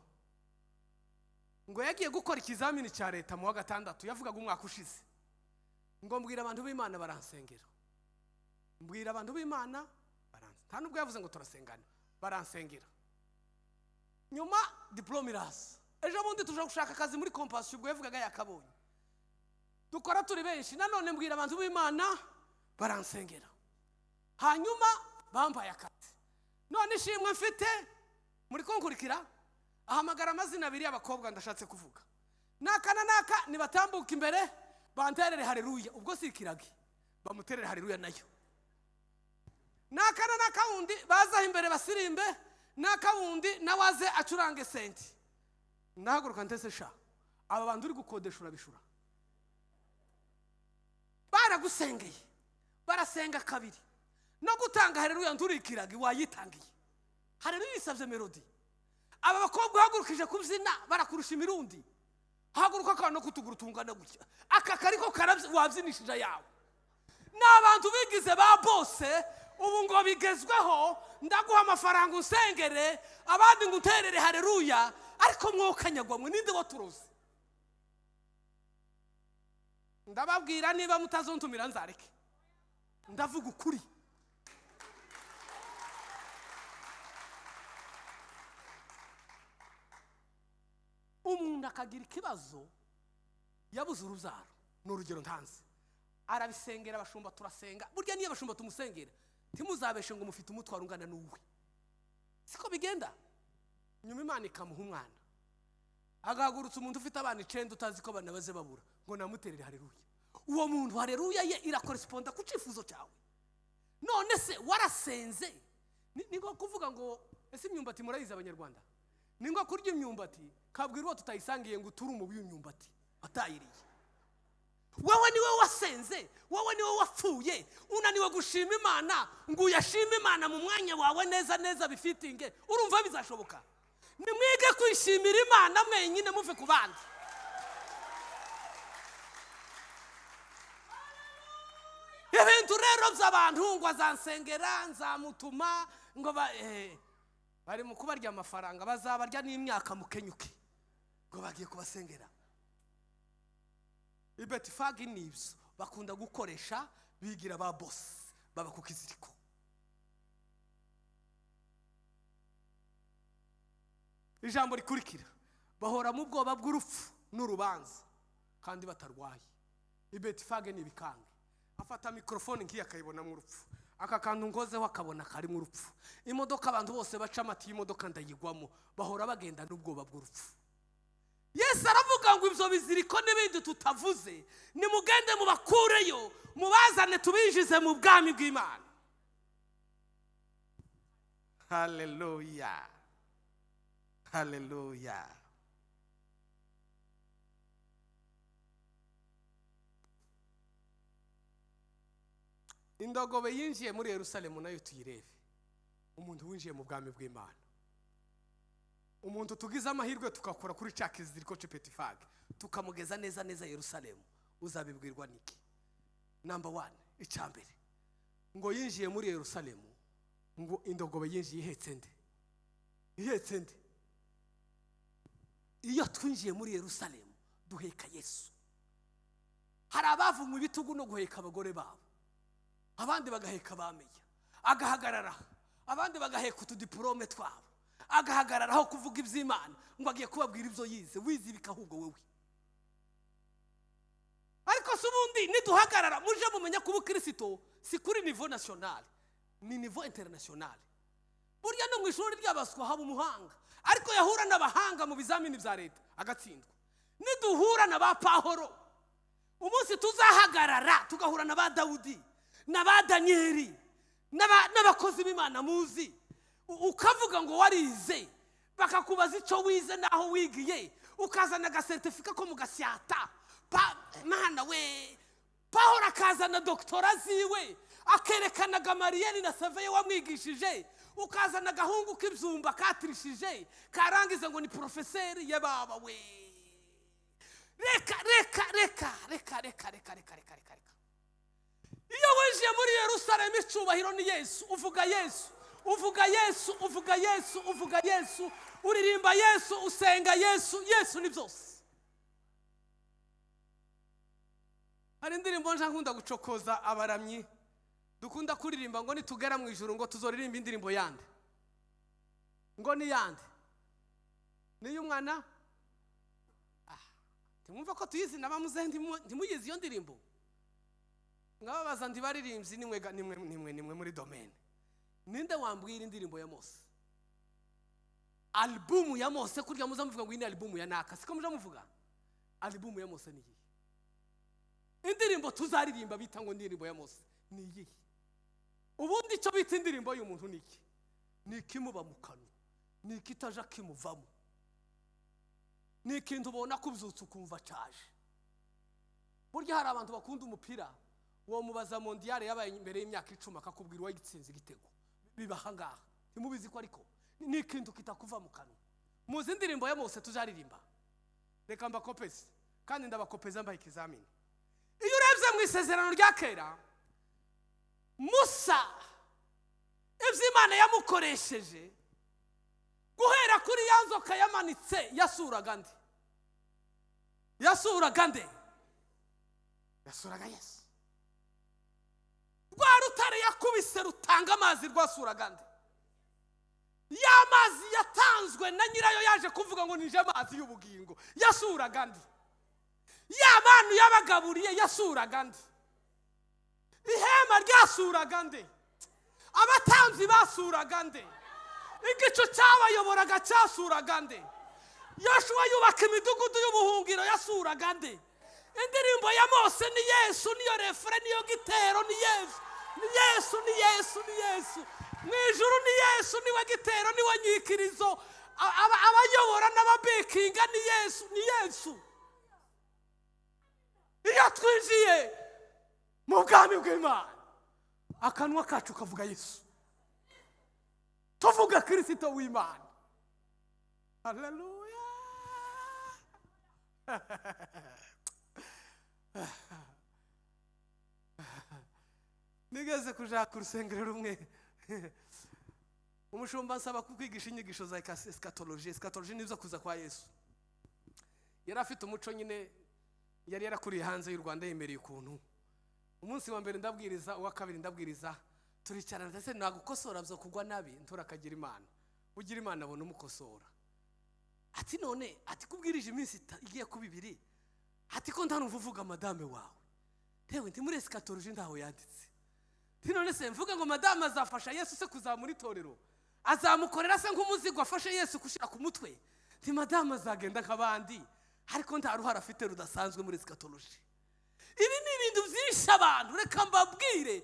yagiye gukora ikizamini cya leta mu wa gatandatu yavugaga umwaka ushize. Ngo mbwira abantu b'Imana baransengera. Mbwira abantu b'Imana baranse. Nta nubwo yavuze ngo turasengana. Baransengera. Nyuma diplome irasa. Ejo bundi tuje gushaka akazi muri Compassion ubwo yavugaga yakabonye. Dukora turi benshi nanone mbwira abantu b'Imana baransengera. Hanyuma bambaye akazi. None ishimwe mfite muri konkurikira ahamagara amazina abiri y'abakobwa ndashatse kuvuga. Naka nibatambuka imbere banterere haleluya ubwo sikiragi bamuterere haleluya nayo. Naka wundi baza imbere basirimbe naka wundi nawaze acurange senti. Nahaguruka ntese sha aba bantu uri gukodesha urabishura. Baragusengeye barasenga kabiri no gutanga haleluya ndurikiragi wayitangiye. Haleluya isabye melody. Aba bakobwa hagurukije kubyina barakurusha imirundi. Haguruka kana kutuguru tungana gutya. Aka kariko karabye wabyinishije yawe. N'abantu bigize ba bose ubu ngo bigezweho ndaguha amafaranga usengere abandi nguterere haleluya ariko mwokanyagwa mwe ninde waturuze. Ndababwira niba mutazontumira nzareke. Ndavuga ukuri. Umuntu akagira ikibazo yabuze urubyaro n'urugero ntanze arabisengera abashumba turasenga burya niyo abashumba tumusengera timuzabeshe ngo mufite umutwaro ungana n'uwe siko bigenda. Nyuma Imana ikamuha umwana agahagurutsa umuntu ufite abana 9 utazi ko banabaze babura ngo namuterere haleluya. Uwo muntu haleluya ye irakoresponda ku cifuzo cyawe. None se warasenze ningo kuvuga ngo ese imyumbati murayiza abanyarwanda ningo kurya imyumbati kabwirwa tutayisangiye ngo turi mu by'imyumbati atayiriye. Wowe niwe wasenze, wowe niwe wapfuye unaniwe gushima Imana ngo uyashime Imana mu mwanya wawe neza bifitinge urumva bizashoboka. Nimwige kwishimira Imana mwenyine muve ku bandi. Ibintu rero by'abantu ngo azansengera nzamutuma ngo bari mu kubarya amafaranga bazabarya n'imyaka mukenyuke ngo bagiye kubasengera. Betifage nibyo bakunda gukoresha bigira ba boss baba ku kiziriko. Ijambo rikurikira bahora mu bwoba bw'urupfu n'urubanza kandi batarwaye. Betifage nibikange afata mikrofone nkiya akayibona mu rupfu aka kantu ngozeho akabona kari mu rupfu. Imodoka abantu bose baca amati y'imodoka ndayigwamo bahora bagenda n'ubwoba bw'urupfu. Yesu aravuga ngo ibyo biziriko n'ibindi tutavuze nimugende mubakureyo mubazane tubinjize mu bwami bw'Imana. Haleluya, haleluya. Indogobe yinjiye muri Yerusalemu nayo tuyirebe. Umuntu winjiye mu bwami bw'Imana, umuntu tugize amahirwe tukakora kuri cya kiziriko cya Betifage tukamugeza neza neza Yerusalemu, uzabibwirwa niki? Number 1, icyambere ngo yinjiye muri Yerusalemu, ngo indogobe yinjiye ihetse nde? Iyo twinjiye muri Yerusalemu duheka Yesu. Hari abavumwe ibitugu no guheka abagore babo, abandi bagaheka bamenye agahagarara, abandi bagaheka utudiplome twabo agahagararaho kuvuga iby'Imana ngo agiye kubabwira ibyo yize. Wize bikahubwo wowe. Ariko subundi niduhagarara muje mumenya kuba Kristo si kuri niveau national, ni niveau international. Burya no mu ishuri ry'abaswa haba umuhanga, ariko yahura n'abahanga mu bizamini bya leta agatsindwa. Niduhura na ba Pahoro umunsi tuzahagarara tugahura na ba Dawudi na ba Danieli n'abakozi b'Imana muzi, ukavuga ngo warize bakakubaza icyo wize naho wigiye ukazana agasertifika ko mu gasyata Mana we. Pahoro akazana doktora ziwe akerekana Gamariyeli na Saveye wamwigishije, ukazana agahungu k'ibyumba katirishije karangiza ngo ni profeseri ye baba we. Reka. Iyo winjiye muri Yerusalemu icyubahiro ni Yesu. Uvuga Yesu, uvuga Yesu, uvuga Yesu, uvuga Yesu, uririmba Yesu, usenga Yesu. Yesu ni byose. Hari indirimbo nje nkunda gucokoza abaramyi dukunda kuririmba ngo nitugera mu ijuru ngo tuzoririmba indirimbo yande, ngo ni yande, ni y'umwana. Timwumva ko tuyizi nabamuze ntimuyizi iyo ndirimbo. Ngababaza ndi baririmbyi nimwe muri domaine. Ninde wambwira indirimbo ya Mose? Albumu ya Mose kurya muza muvuga ngo ini albumu ya naka, siko muja muvuga? Albumu ya Mose ni iyi. Indirimbo tuzaririmba bita ngo indirimbo ya Mose ni iyi. Ubundi cyo bita indirimbo y'umuntu niki? Ni kimuba mu kanwa, ni kitaja kimuvamo, ni ikintu ubona kubyutsa ukumva caje. Burya hari abantu bakunda umupira, uwo mubaza mondiale yabaye imbere y'imyaka 10 akakubwira wayitsinze igitego, bibaha ngaha ntimubizi ko ariko ni ikintu kitakuva mu kanwa. Muzi indirimbo ya Mose tuzaririmba? Reka mbakopeze kandi ndabakopeza mbaye ikizamini. Iyo urebye mu isezerano rya kera, Musa iby'Imana yamukoresheje guhera kuri ya nzoka yamanitse yasuraga nde? Yasuraga Yesu. Rwa rutare yakubise rutanga amazi rwasuraga nde? Ya mazi yatanzwe na nyirayo yaje kuvuga ngo nije amazi y'ubugingo yasuraga nde? Ya bantu yabagaburiye yasuraga nde? Ihema ryasuraga nde? Abatanzi basuraga nde? Igico cyabayoboraga cyasuraga nde? Yoshua yubaka imidugudu y'ubuhungiro yasuraga nde? Indirimbo ya Mose ni Yesu, niyo refre, niyo gitero ni Yesu. Ni Yesu, ni Yesu, ni Yesu. Mwijuru ni Yesu, niwe gitero, niwe nyikirizo. Abayobora n'ababekinga ni Yesu, ni Yesu. Iyo twinjiye mu bwami bw'Imana akanwa kacu kavuga Yesu, tuvuga Kristo w'Imana. Haleluya. Nigeze kuja ku rusengero rumwe umushumba nsaba kukwigisha inyigisho za eschatology. Eschatology nizo kuza kwa Yesu. Yari afite umuco nyine, yari yarakuriye hanze y'u Rwanda yemereye ukuntu umunsi wa mbere ndabwiriza, uwa kabiri ndabwiriza, turicarana ndetse nagukosora byo kugwa nabi nturakagira Imana, ugira Imana abona umukosora. Ati none ati kubwirije iminsi igiye kuba 2, ati ko ntanumva uvuga madame wawe. Tewe ndi muri eschatology ndaho yanditse. Ati none se mvuga ngo madame azafasha Yesu se kuzamura itorero, azamukorera se nk'umuzigo afashe Yesu kushira ku mutwe. Ati madame azagenda nk'abandi ariko nta ruhara afite rudasanzwe muri eschatology. Ibi ni ibintu byinshi abantu, reka mbabwire,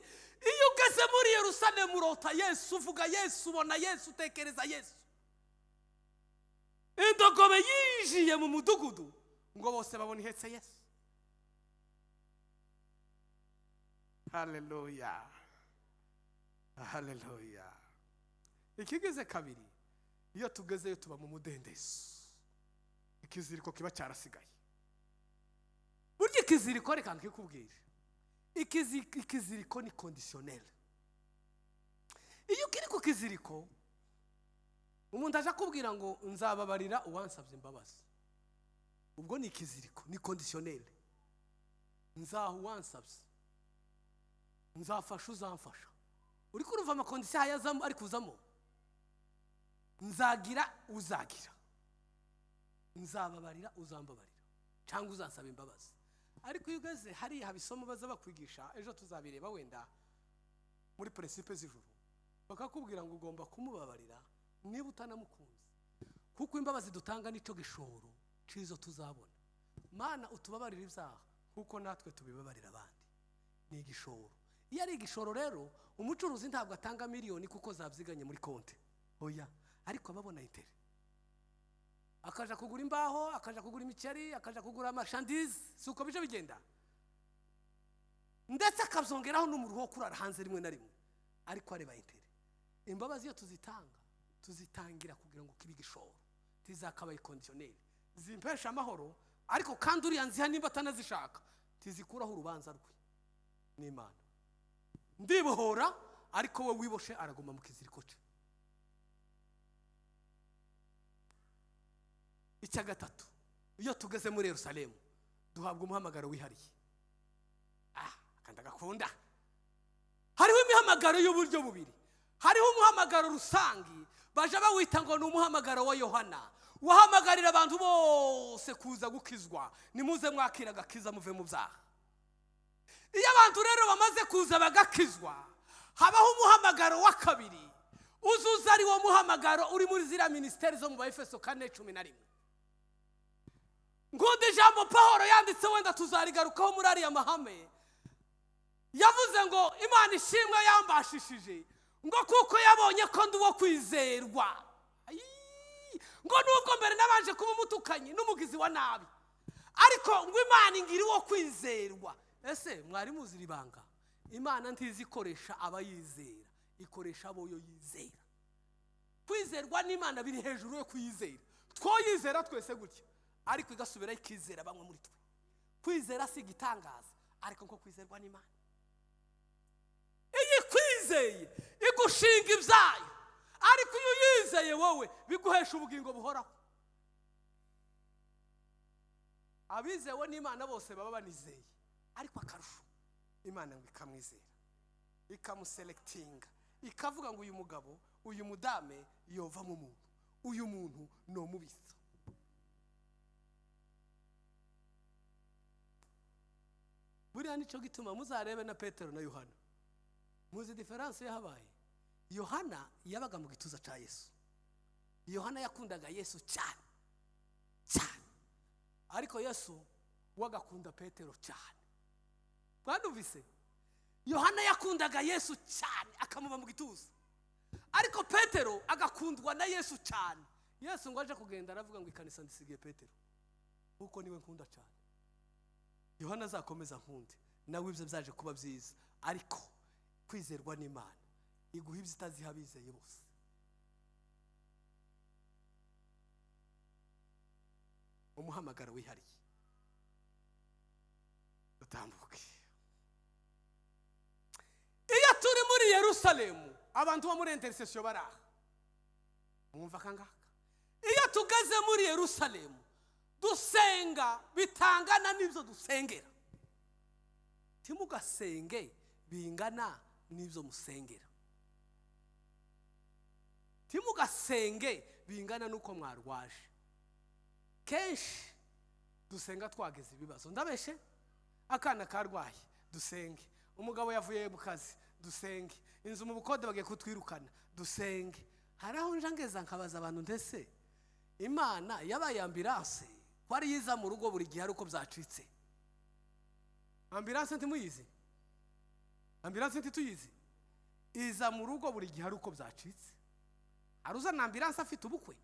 iyo ugeze muri Yerusalemu urota Yesu, uvuga Yesu, ubona Yesu, utekereza Yesu. Indogobe yinjiye mu mudugudu ngo bose babona ihetse Yesu. Haleluya, haleluya. Ikigeze kabiri, iyo tugezeyo tuba mu mudendezo, ikiziriko kiba cyarasigaye. Burya ikiziriko reka nkikubwire, ikiziriko ni conditionnel. Iyo kiri ku kiziriko, umuntu aje akubwira ngo nzababarira uwansabye imbabazi, ubwo ni ikiziriko, ni conditionnel. Nzaha uwansabye, nzafasha uzamfasha. Uri kurumva amakondisiyo ayazamo ari kuzamo. Nzagira uzagira, nzababarira uzambabarira, cyangwa uzansaba imbabazi. Ariko iyo ugeze hariya habisomo baza bakwigisha, ejo tuzabireba wenda muri principe z'ijuru, bakakubwira ngo ugomba kumubabarira niba utanamukunze, kuko imbabazi dutanga nicyo gishoro cizo tuzabona. Mana utubabarira ibyaha kuko natwe tubibabarira abandi, ni igishoro. Iyo ari igishoro rero, umucuruzi ntabwo atanga miliyoni kuko zabyiganye muri konti, oya, ariko ababona itere. Akaja kugura imbaho, akaja kugura imiceri, akaja kugura amashandizi, suko bije bigenda. Ndetse akazongeraho n'umuruho kurara hanze rimwe na rimwe, ariko areba itere. Imbabazi yo tuzitanga, tuzitangira kugira ngo kibe igishoro, tizakabaye conditionnel, zimpesha amahoro, ariko kandi uriya nziha nimba atanazishaka, tizikuraho urubanza rwe n'Imana. Ndibohora, ariko we wiboshe araguma mu kiziriko cye. Icya gatatu, iyo tugeze muri Yerusalemu duhabwa umuhamagaro wihariye. Kandi agakunda. Hariho imihamagaro y'uburyo bubiri. Hariho umuhamagaro rusangi, baje bawita ngo ni umuhamagaro wa Yohana, wahamagarira abantu bose kuza gukizwa, nimuze mwakira agakiza muve mu byaha. Iyo abantu rero bamaze kuza bagakizwa, habaho umuhamagaro wa kabiri, uzuza ari wo muhamagaro uri muri zira ministeri zo mu Baefeso 4:11. Ngunda ijambo Pawulo yanditse, wenda tuzarigarukaho muri ariya mahame. Yavuze ngo Imana ishimwe yambashishije, ngo kuko yabonye ko ndi uwo kwizerwa. Ngo nubwo mbere nabanje kuba umutukanyi n'umugizi wa nabi, ariko ngo Imana ingiri uwo kwizerwa. Ese mwari muzi ribanga, Imana ntizikoresha abayizera, ikoresha abo yo yizera. Kwizerwa n'Imana biri hejuru yo kwizera. Twoyizera twese gutya, ariko igasubira ikizera bamwe muri twe. Kwizera si gitangaza, ariko nko kwizerwa n'Imana. Iyi kwizeye igushinga ibyayo, ariko iyo yizeye wowe biguhesha ubugingo buhoraho. Abizewe n'Imana bose baba banizeye, ariko akarusho Imana ngo ikamwizera, ikamuselectinga, ikavuga ngo uyu mugabo, uyu mudame yova mu muntu, uyu muntu no mubisa. Buriya nicyo gituma muzarebe na Petero na Yohana, muzi diferanse yahabaye. Yohana yabaga mu gituza cya Yesu. Yohana yakundaga Yesu cyane cyane, ariko Yesu wagakunda Petero cyane. Mwanumvise? Yohana yakundaga Yesu cyane akamuba mu gituza, ariko Petero agakundwa na Yesu cyane. Yesu ngo aje kugenda aravuga ngo ikanisa ndisigiye Petero, kuko niwe nkunda cyane. Yohana azakomeza nkunde, nawe ibyo byaje kuba byiza, ariko kwizerwa n'Imana iguha ibyo itaziha bizeye bose. Umuhamagaro wihariye. Utambuke. Iyo turi muri Yerusalemu, abantu bo muri intercession baraha, mwumva kangaka. Iyo tugeze muri Yerusalemu, dusenga bitangana n'ibyo dusengera. Timugasenge bingana n'ibyo musengera. Timugasenge bingana nuko mwarwaje. Kenshi dusenga twageze ibibazo. Ndabeshe akana karwaye, dusenge. Umugabo yavuye mu kazi, dusenge. Inzu mu bukode bagiye kutwirukana, dusenge. Haraho njangeza nkabaza abantu, ndetse Imana yabaye ambulance kwari yiza mu rugo buri gihe uko byacitse. Ambulance ntimuyizi? Ambulance ntituyizi? Iza mu rugo buri gihe uko byacitse. Aruza na ambulance afite ubukwe.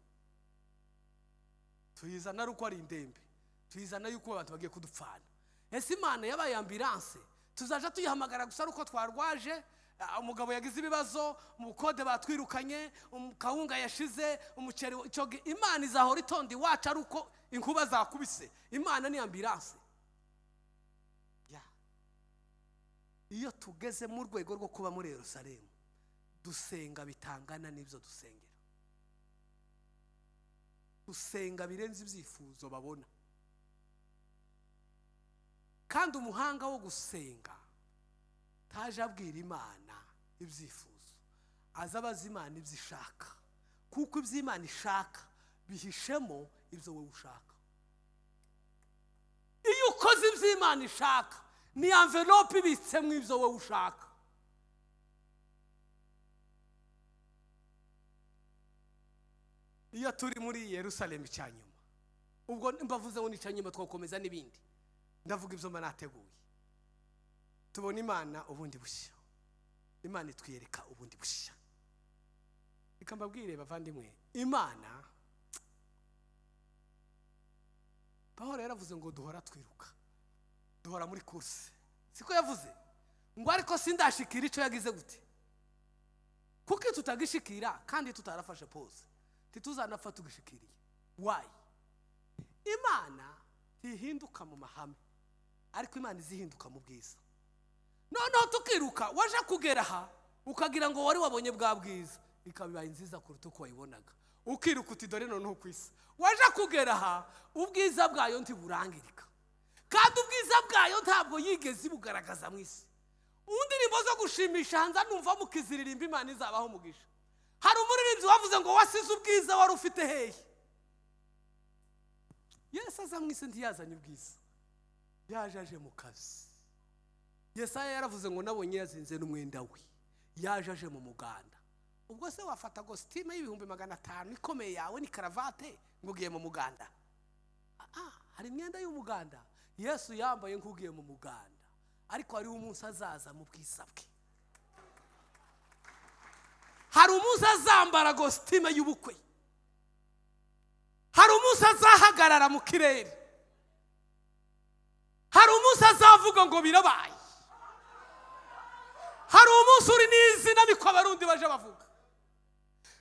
Tuyizana ruko ari indembe. Tuyizana yuko abantu bagiye kudupfana. Ese Imana yabaye ambulance tuzaja tuyihamagara gusa ruko twarwaje, umugabo yagize ibibazo, umukode batwirukanye, kawunga yashize, umuceri cyoge. Imana izahora itonda iwacu aruko inkuba zakubise. Imana ni ambulance. Iyo tugeze mu rwego rwo kuba muri Yerusalemu, dusenga bitangana n'ibyo dusengera. Dusenga birenze ibyifuzo babona. Kandi umuhanga wo gusenga taje abwira Imana ibyifuzo, azabaza Imana ibyo ishaka, kuko ibyo Imana ishaka bihishemo ibyo wowe ushaka. Iyo ukoze ibyo Imana ishaka ni envelope ibitsemo ibyo wowe ushaka. Iyo turi muri Yerusalemu cyanyuma, ubwo mbavuze ngo nicanyuma twakomeza n'ibindi, ndavuga ibyo manateguye. Tubona Imana ubundi bushya. Imana itwiyereka ubundi bushya. Reka mbabwire bavandimwe, Imana Pawulo yaravuze ngo duhora twiruka, duhora muri course. Siko yavuze ngo ariko sindashikira icyo yagize gute, kuko tutagishikira kandi tutarafashe pause tituzanapfa tugishikiriye. Why? Imana ihinduka mu mahame, ariko Imana izihinduka mu bwiza. Noneho tukiruka waje kugera aha ukagira ngo wari wabonye bwa bwiza, ikabibaye nziza kuruta uko wayibonaga. Ukiruka uti dore noneho kwisa waje kugera aha ubwiza bwayo ntiburangirika, kandi ubwiza bwayo ntabwo yigeze bugaragaza mu isi. Indirimbo zo gushimisha hanza numva mukiziririmba Imana izabaho umugisha. Hari umuririmbyi wavuze ngo wasize ubwiza wari ufite hehe. Yesu aza mu isi ntiyazanye ubwiza, yajaje mu kazi. Yesaya yaravuze ngo nabonye yazinze n'umwenda we, yajaje mu muganda. Ubwo se wafata costume y'ibihumbi 500 ikomeye yawe ni karavate ngo ugiye mu muganda? Hari imyenda y'umuganda Yesu yambaye nk'ugiye mu muganda, ariko hari umunsi azaza mu bwiza bwe. Hari umunsi azambara costume y'ubukwe, hari umunsi azahagarara mu kirere, hari umunsi azavuga ngo birabaye, hari umunsi uri n'izina biko abarundi baje bavuga.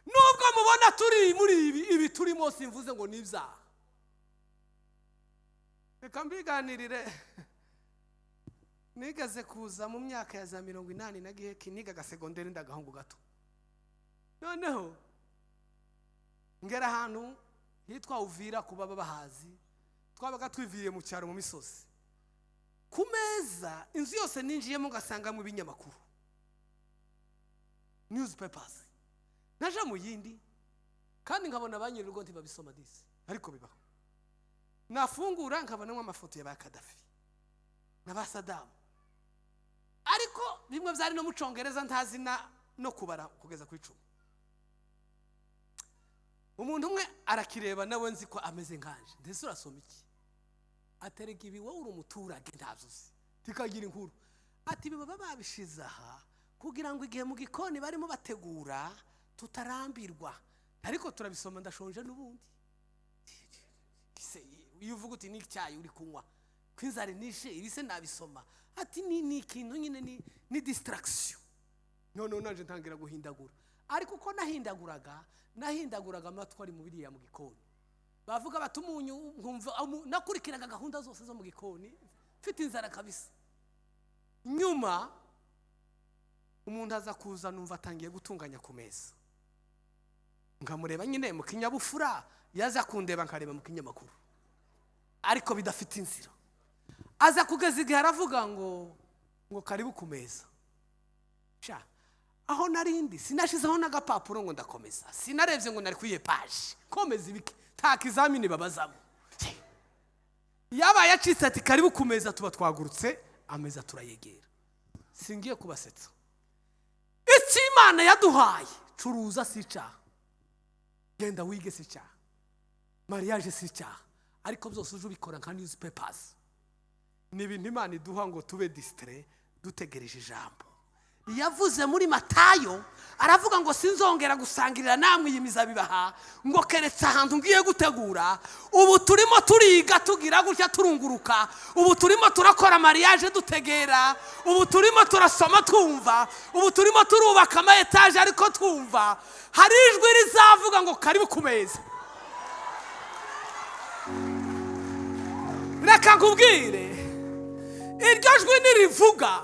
Nubwo mubona turi muri ibi turimo simvuze ngo nibyaha. Reka mbiganirire. Nigeze kuza mu myaka ya za 80 nagiye kiniga segonderi ndagahungu gato. Noneho ngera ahantu hitwa Uvira kuba babahazi, twabaga twiviriye mu cyaro mu misozi. Ku meza inzu yose ninjiyemo ngasanga mu binyamakuru, newspapers. Naje mu yindi kandi nkabona abanyirugo ntibabisoma disi, ariko bibaho. Nafungura nkabona amafoto ya ba Kadafi na ba Saddam, ariko bimwe byari no mu Congereza ntazi no kubara kugeza ku 10. Umuntu umwe arakireba nawe nzi ko ameze nkanje, ndetse urasoma iki? Atereka ibi wowe uri umuturage ntazuzi tikagira inkuru. Ati baba babishize aha kugira ngo igihe mu gikoni barimo bategura tutarambirwa, ariko turabisoma ndashonje n'ubundi. Iyo uvuga uti ni icyayi uri kunywa kwinzara nishe ibise nabisoma, ati ni ikintu nyine ni distraction. None nanje ntangira guhindagura, ariko uko nahindaguraga amatwari mu biriya mu gikoni. Bavuga batumunyu nkumva nakurikiraga gahunda zose zo mu gikoni mfite inzara kabisa. Nyuma umuntu aza kuza numva atangiye gutunganya ku meza, nkamureba nyine mu kinyabufura, yaza kundeba nkareba mu kinyamakuru, ariko bidafite inzira. Aza kugeza igihe aravuga ngo karibu ku meza. Sha aho narindi sinashizeho n'agapapuro ngo ndakomeza, sinarebye ngo nari kwiye page komeza ibiki, nta kizamini babazamo. Yaba yacitse ati karibu ku meza, tuba twagurutse ameza turayegera. Singiye kubasetsa. Icyo Imana yaduhaye curuza si icyaha, genda wige si icyaha, mariage si icyaha, ariko byose uje ubikora nka newspapers. Ni ibintu Imana iduha ngo tube distrait dutegereje ijambo. Yavuze muri Matayo aravuga ngo sinzongera gusangirira namwe iyi mizabibaha ngo keretse ahantu ngiye gutegura. Ubu turimo turiga tugira gutya turunguruka, ubu turimo turakora mariage dutegera, ubu turimo turasoma twumva, ubu turimo turubaka ama etage ariko twumva. Hari ijwi rizavuga ngo karibu ku meza. Reka nkubwire, iryo jwi nirivuga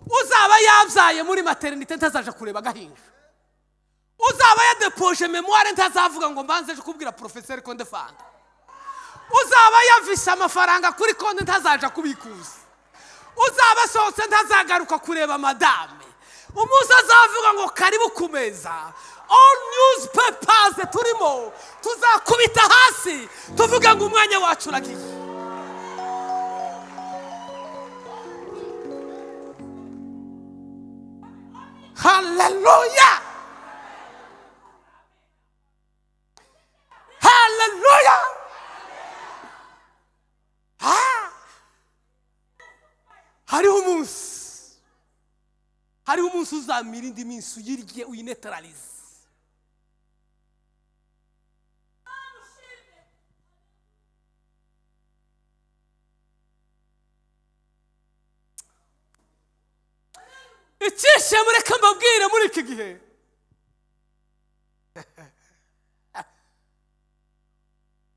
uzaba yabyaye muri maternité ntazaje kureba gahinja, uzaba yadepoje memoire ntazavuga ngo mbanze kubwira professeur ko ndefanda, uzaba yavise amafaranga kuri konti ntazaje kubikuza, uzaba sohotse ntazagaruka kureba madame, umunsi azavuga ngo karibu ku meza. All newspapers turimo tuzakubita hasi tuvuga ngo umwanya wacu uragiye. Hallelujah! Hallelujah! Hariho umunsi uzamira indi minsi uyirye uyinetralize. Icyishe mureka mbabwire muri iki gihe,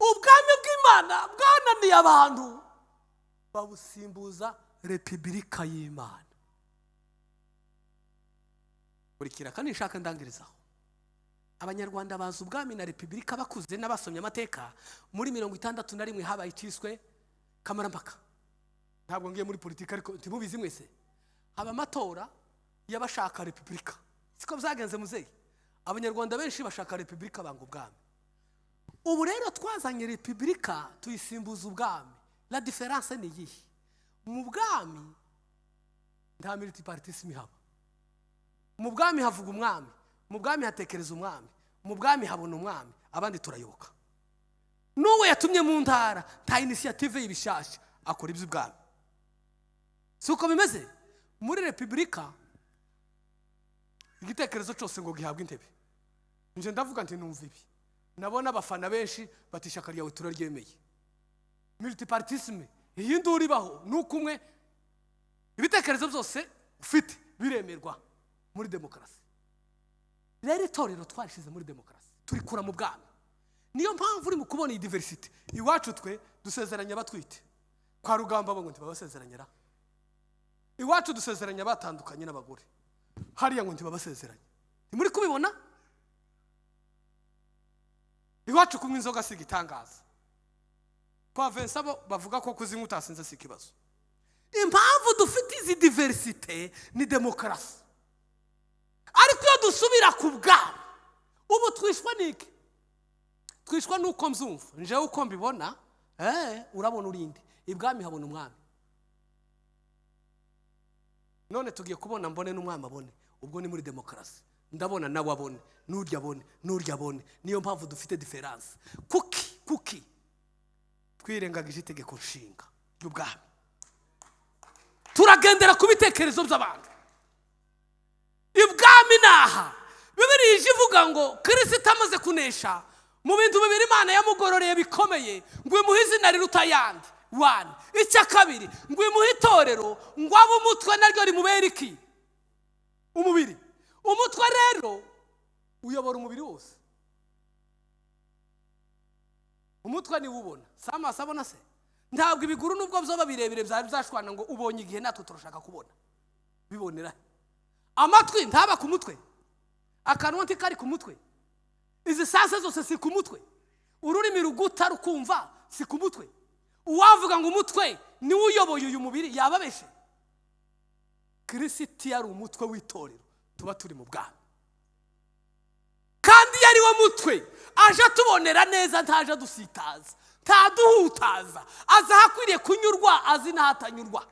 ubwami bw'Imana bwananiye abantu babusimbuza repubulika y'Imana. Kurikira kandi nshaka ndangirizaho. Abanyarwanda bazi ubwami na repubulika bakuze n'abasomye amateka. Muri 61 habaye icyiswe kamarampaka. Ntabwo ngiye muri politika ariko ntimubizi mwese. Haba amatora y'abashaka repubulika. Siko byagenze muzeyi. Abanyarwanda benshi bashaka repubulika banga ubwami. Ubu rero twazanye repubulika tuyisimbuza ubwami. La différence ni iyi. Mu bwami nta multipartisme haba. Mu bwami havuga umwami, mu bwami hatekereza umwami, mu bwami habona umwami, abandi turayoboka. N'uwo yatumye mu ntara nta initiative y'ibishasha akora iby'ubwami. Suko bimeze muri repubulika, igitekerezo cyose ngo gihabwe intebe. Nje ndavuga nti numva ibi. Nabona abafana benshi batishaka ryawe turaryemeye. Multipartisme ihindura ibaho nuko umwe ibitekerezo byose ufite biremerwa muri demokarasi. Rero itorero twarishize muri demokarasi turikura mu bwami. Niyo mpamvu uri mu kubona iyi diversity. Iwacu twe dusezeranya batwite, kwa rugamba ngo ntibabasezeranyira. Iwacu dusezeranya batandukanye n'abagore, hariya ngo ntibabasezeranye. Muri kubibona? Iwacu kunywa inzoga si igitangaza. Kwa Vincent bavuga ko kuzinywa utasinze si ikibazo. Impamvu dufite izi diversite ni demokarasi. Ariko iyo dusubira ku bwami, ubu twishwa niki? Twishwa nuko mzumva. Nje uko mbibona, urabona urinde. Ibwami habona umwami. None tugiye kubona mbone n'umwami abone. Ubwo ni muri demokarasi. Ndabona nawe abone, n'urya abone, n'urya abone. Niyo mpamvu dufite difference. Kuki twirengagije itegeko nshinga y'ubwami. Turagendera ku bitekerezo by'abantu. Ibwami naha Bibiliya ivuga ngo Kristo amaze kunesha mu bintu bibiri Imana yamugororeye bikomeye ngo imuhe izina riruta yandi. 1. Icya kabiri ngo imuhe itorero ngo abe umutwe naryo rimubera iki? Umubiri. Umutwe rero uyobora umubiri wose. Umutwe ni ubona. Sama sabona se. Ntabwo ibiguru nubwo byoba birebire byashwana ngo ubonye igihe natwe turashaka kubona. Bibonera. Amatwi ntaba ku mutwe. Akanwa ntikari ku mutwe. Izi sasa zose si ku mutwe. Ururimi ruguta rukumva si ku mutwe. Uwavuga ngo umutwe ni uyoboye uyu mubiri yababeshe. Kristo yari umutwe w'itorero tuba turi mu bwami. Kandi yari wo mutwe aje tubonera neza ntaje dusitaza, ntaduhutaza, aza hakwiriye kunyurwa azi nahatanyurwa.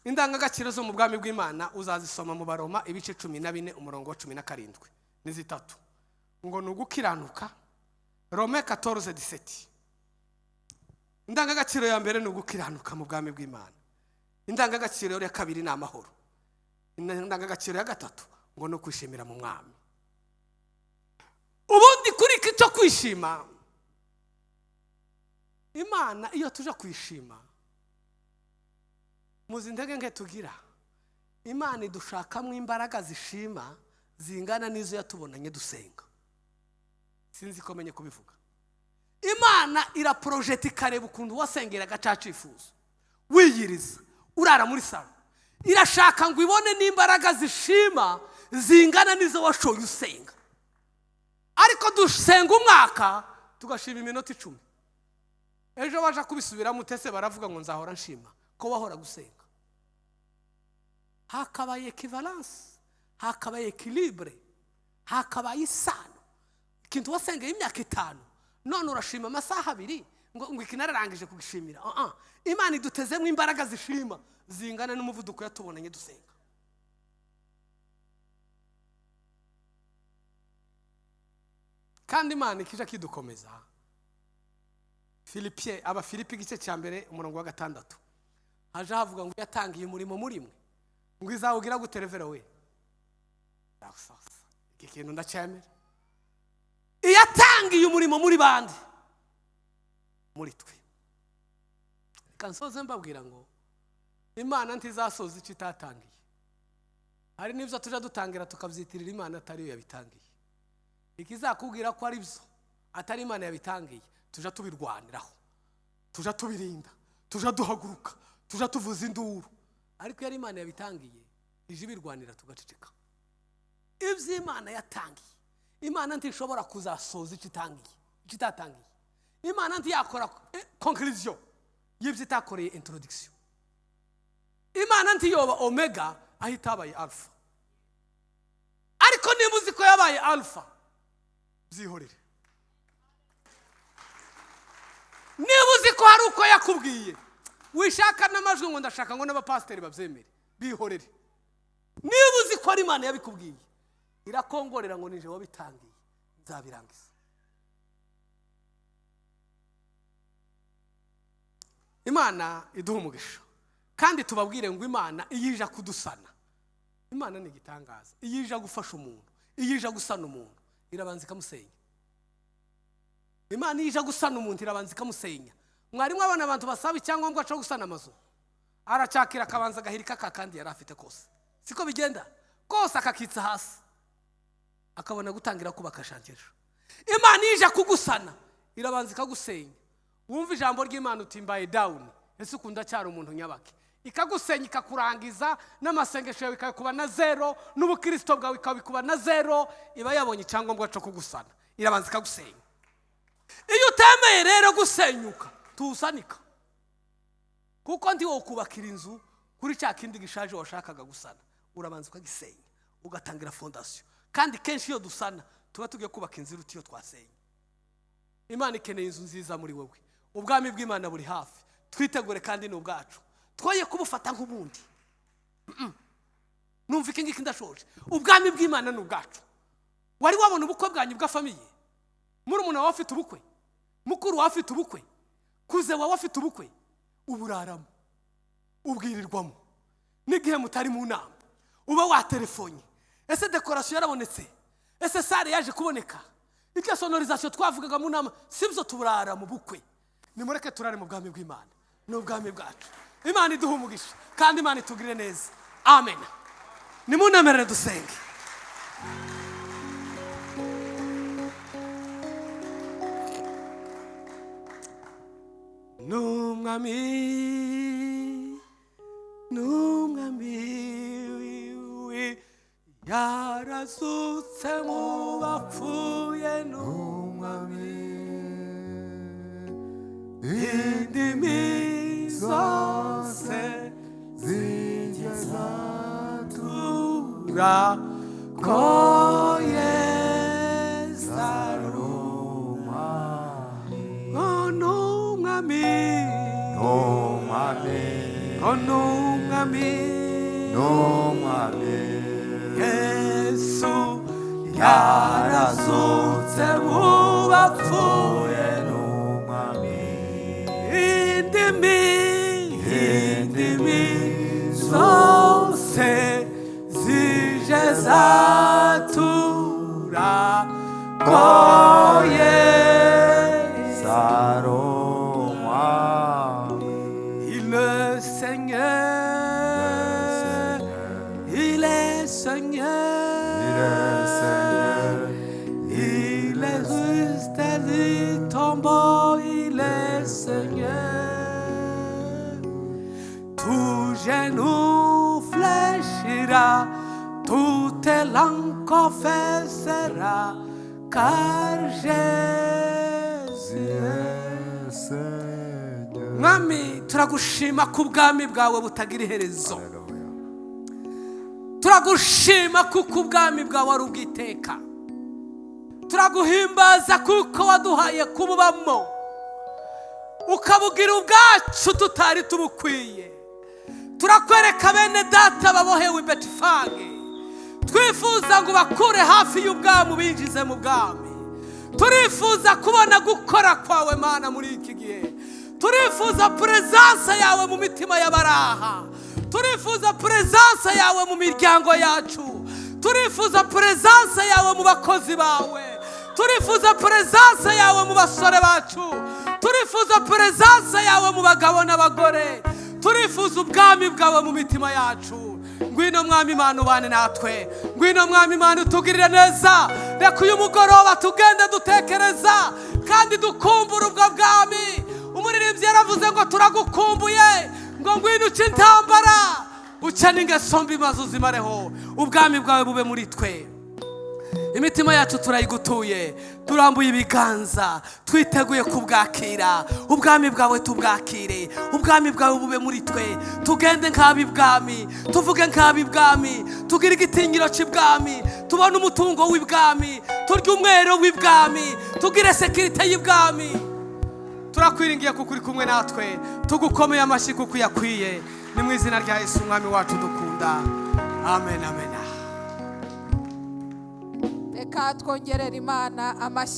Indangagaciro zo mu bwami bw'Imana uzazisoma mu Baroma ibice 14 umurongo wa 17 ni zitatu. ngo nugukiranuka. Rome 14:17. Indangagaciro ya mbere nugukiranuka mu bwami bw'Imana. Indangagaciro ya kabiri ni amahoro. Indangagaciro ya gatatu ngo no kwishimira mu mwami. Ubundi kuri cyo kwishima, Imana iyo tuje kwishima, muzi ndege nke tugira, Imana idushakamo imbaraga zishima zingana n'izo yatubonanye dusenga. Sinzi ko menye kubivuga. Imana iraproject ikareba ukuntu wasengera gacacifuzo, wiyiriza urara muri salo, irashaka ngo ibone n'imbaraga zishima zingana n'izo washoye usenga. Ariko dusenga umwaka tugashima iminota 10. Ejo waje kubisubira mutese baravuga ngo nzahora nshima ko wahora gusenga. Hakabaye equivalence, hakabaye equilibre, hakabaye isano. Ikintu wasengeye imyaka 5 none urashima amasaha 2 ngo ikinararangije kugishimira. Imana idutezemo imbaraga zishima zingana n'umuvuduko yatubonanye dusenga. Kandi Imana ikija kidukomeza. Filipi gice cya mbere umurongo wa 6 haje havuga ngo yatangiye umurimo muri mwe ngo izawugira guterevera we. Iki kintu ndacyemera. Yatangiye umurimo muri bandi, muri twe. Kansoze mbabwira ngo Imana ntizasoza icyo itatangiye. Hari n'ibyo tujya dutangira tukabyitirira Imana atari yo yabitangiye. Ikizakubwira ko ari byo atari Imana yabitangiye, tujya tubirwaniraho, tujya tubirinda, tujya duhaguruka, tujya tuvuza induru. Ariko yari Imana yabitangiye, ije ibirwanira tugaceceka. Ibyo Imana yatangiye, Imana ntishobora kuzasoza icyo itatangiye. Imana ntiyakora conclusion y'ibyo itakoreye introduction. Imana ntiyoba omega ahita abaye alpha. Ariko niba uzi ko yabaye alpha, byihorere. Niba uzi ko hari uko yakubwiye, wishaka n'amajwi ngo ndashaka ngo n'abapasiteri babyemere, bihorere. Niba uzi ko ari Imana yabikubwiye, irakongorera ngo nije wabitangiye, nzabirangiza. Imana iduha umugisha. Kandi tubabwire ngo Imana iyija kudusana. Imana ni igitangaza. Iyija gufasha umuntu, iyija gusana umuntu, irabanza ikamusenya. Imana iyija gusana umuntu irabanza ikamusenya. Mwarimu abana abantu basaba icyangombwa cyo gusana amazu, aracakira akabanza gahirika kakandi yari afite kose. Siko bigenda kose, akakitsa hasi akabona gutangira kubaka shantisho. Imana iyija kugusana irabanza ikagusenya. Wumva ijambo ry'Imana utimbaye down, ese ukunda cyari umuntu nyabake, ikagusenya ikakurangiza, n'amasengesho yawe ikakuba na 0, n'ubukristo bwawe ikabikuba na 0. Iba yabonye icyangombwa cyo kugusana, irabanza ikagusenya. Iyo utemeye rero gusenyuka tusanika, kuko ndi wo kubakira inzu kuri cya kindi gishaje washakaga gusana, urabanza ukagisenya ugatangira fondation. Kandi kenshi iyo dusana tuba tugiye kubaka inzu rutiyo twasenya. Imana ikeneye inzu nziza muri wewe. Ubwami bw'Imana buri hafi, twitegure kandi n'ubwacu, twoye kubufata nk'ubundi. Numva iki ngiki ndashoje. Ubwami bw'Imana n'ubwacu. Wari wabona ubukwe bwanyu bwa famiye? Murumuna wawe afite ubukwe, mukuru wawe afite ubukwe, kuze wawe afite ubukwe, uburaramo, ubwirirwamo, n'igihe mutari mu nama uba watelefone. Ese decoration yarabonetse? Ese sare yaje kuboneka? Ike sonorisation twavugaga mu nama sibyo tuburara mu bukwe. Nimureke turare mu bwami bw'Imana, n'ubwami bwacu. Imana iduha umugisha kandi Imana itugirire neza. Amen. Nimunemerere dusenge. Numwami yarazutse mu bapfuye, numwami indimi zose zizatura ko Yesu ari umwami. Numwami, numwami, numwami, Yesu yara yazutse mu bapfuye n'umwami indimi zose zije zatura koye zaroma. Il est Seigneur, il est Seigneur, il est juste du tombeau, il est Seigneur. Tout genou fléchira, toute langue confessera, car Jésus est Seigneur. Mwami, turagushima ku bwami bwawe butagira iherezo. Turagushima kuko ubwami bwawe ari ubwiteka. Turaguhimbaza kuko waduhaye kububamo, ukabugira ubwacu tutari tubukwiye. Turakwereka bene data babohewe Betifage, twifuza ngo bakure hafi y'ubwami ubinjize mu bwami. Turifuza kubona gukora kwawe Mana muri iki gihe. Turifuza presence yawe mu mitima y'abaraha. Turifuza presence yawe mu miryango yacu. Turifuza presence yawe mu bakozi bawe. Turifuza presence yawe mu basore bacu. Turifuza presence yawe mu bagabo n'abagore. Turifuza ubwami bwawe mu mitima yacu. Ngwino mwami Imana ubane natwe. Ngwino mwami Imana utugirire neza. Reka uyu mugoroba tugende dutekereza kandi dukumbura ubwo bwami. Umuririmbyi yaravuze ngo turagukumbuye, ngo ngwino uce intambara, uce n'ingeso mbi maze uzimareho. Ubwami bwawe bube muri twe. Imitima yacu turayigutuye, turambuye ibiganza, twiteguye kubwakira. Ubwami bwawe tubwakire, ubwami bwawe bube muri twe. Tugende nk'ab'ibwami, tuvuge nk'ab'ibwami, tugire igitinyiro cy'ibwami, tubone umutungo w'ibwami, turye umwero w'ibwami, tugire sekirite y'ibwami. Turakwiringiye kuko uri kumwe natwe, tugukomeye amashyi kuko uyakwiye. Ni mu izina rya Yesu umwami wacu dukunda. Amen, amen. Reka twongerere Imana amashyi.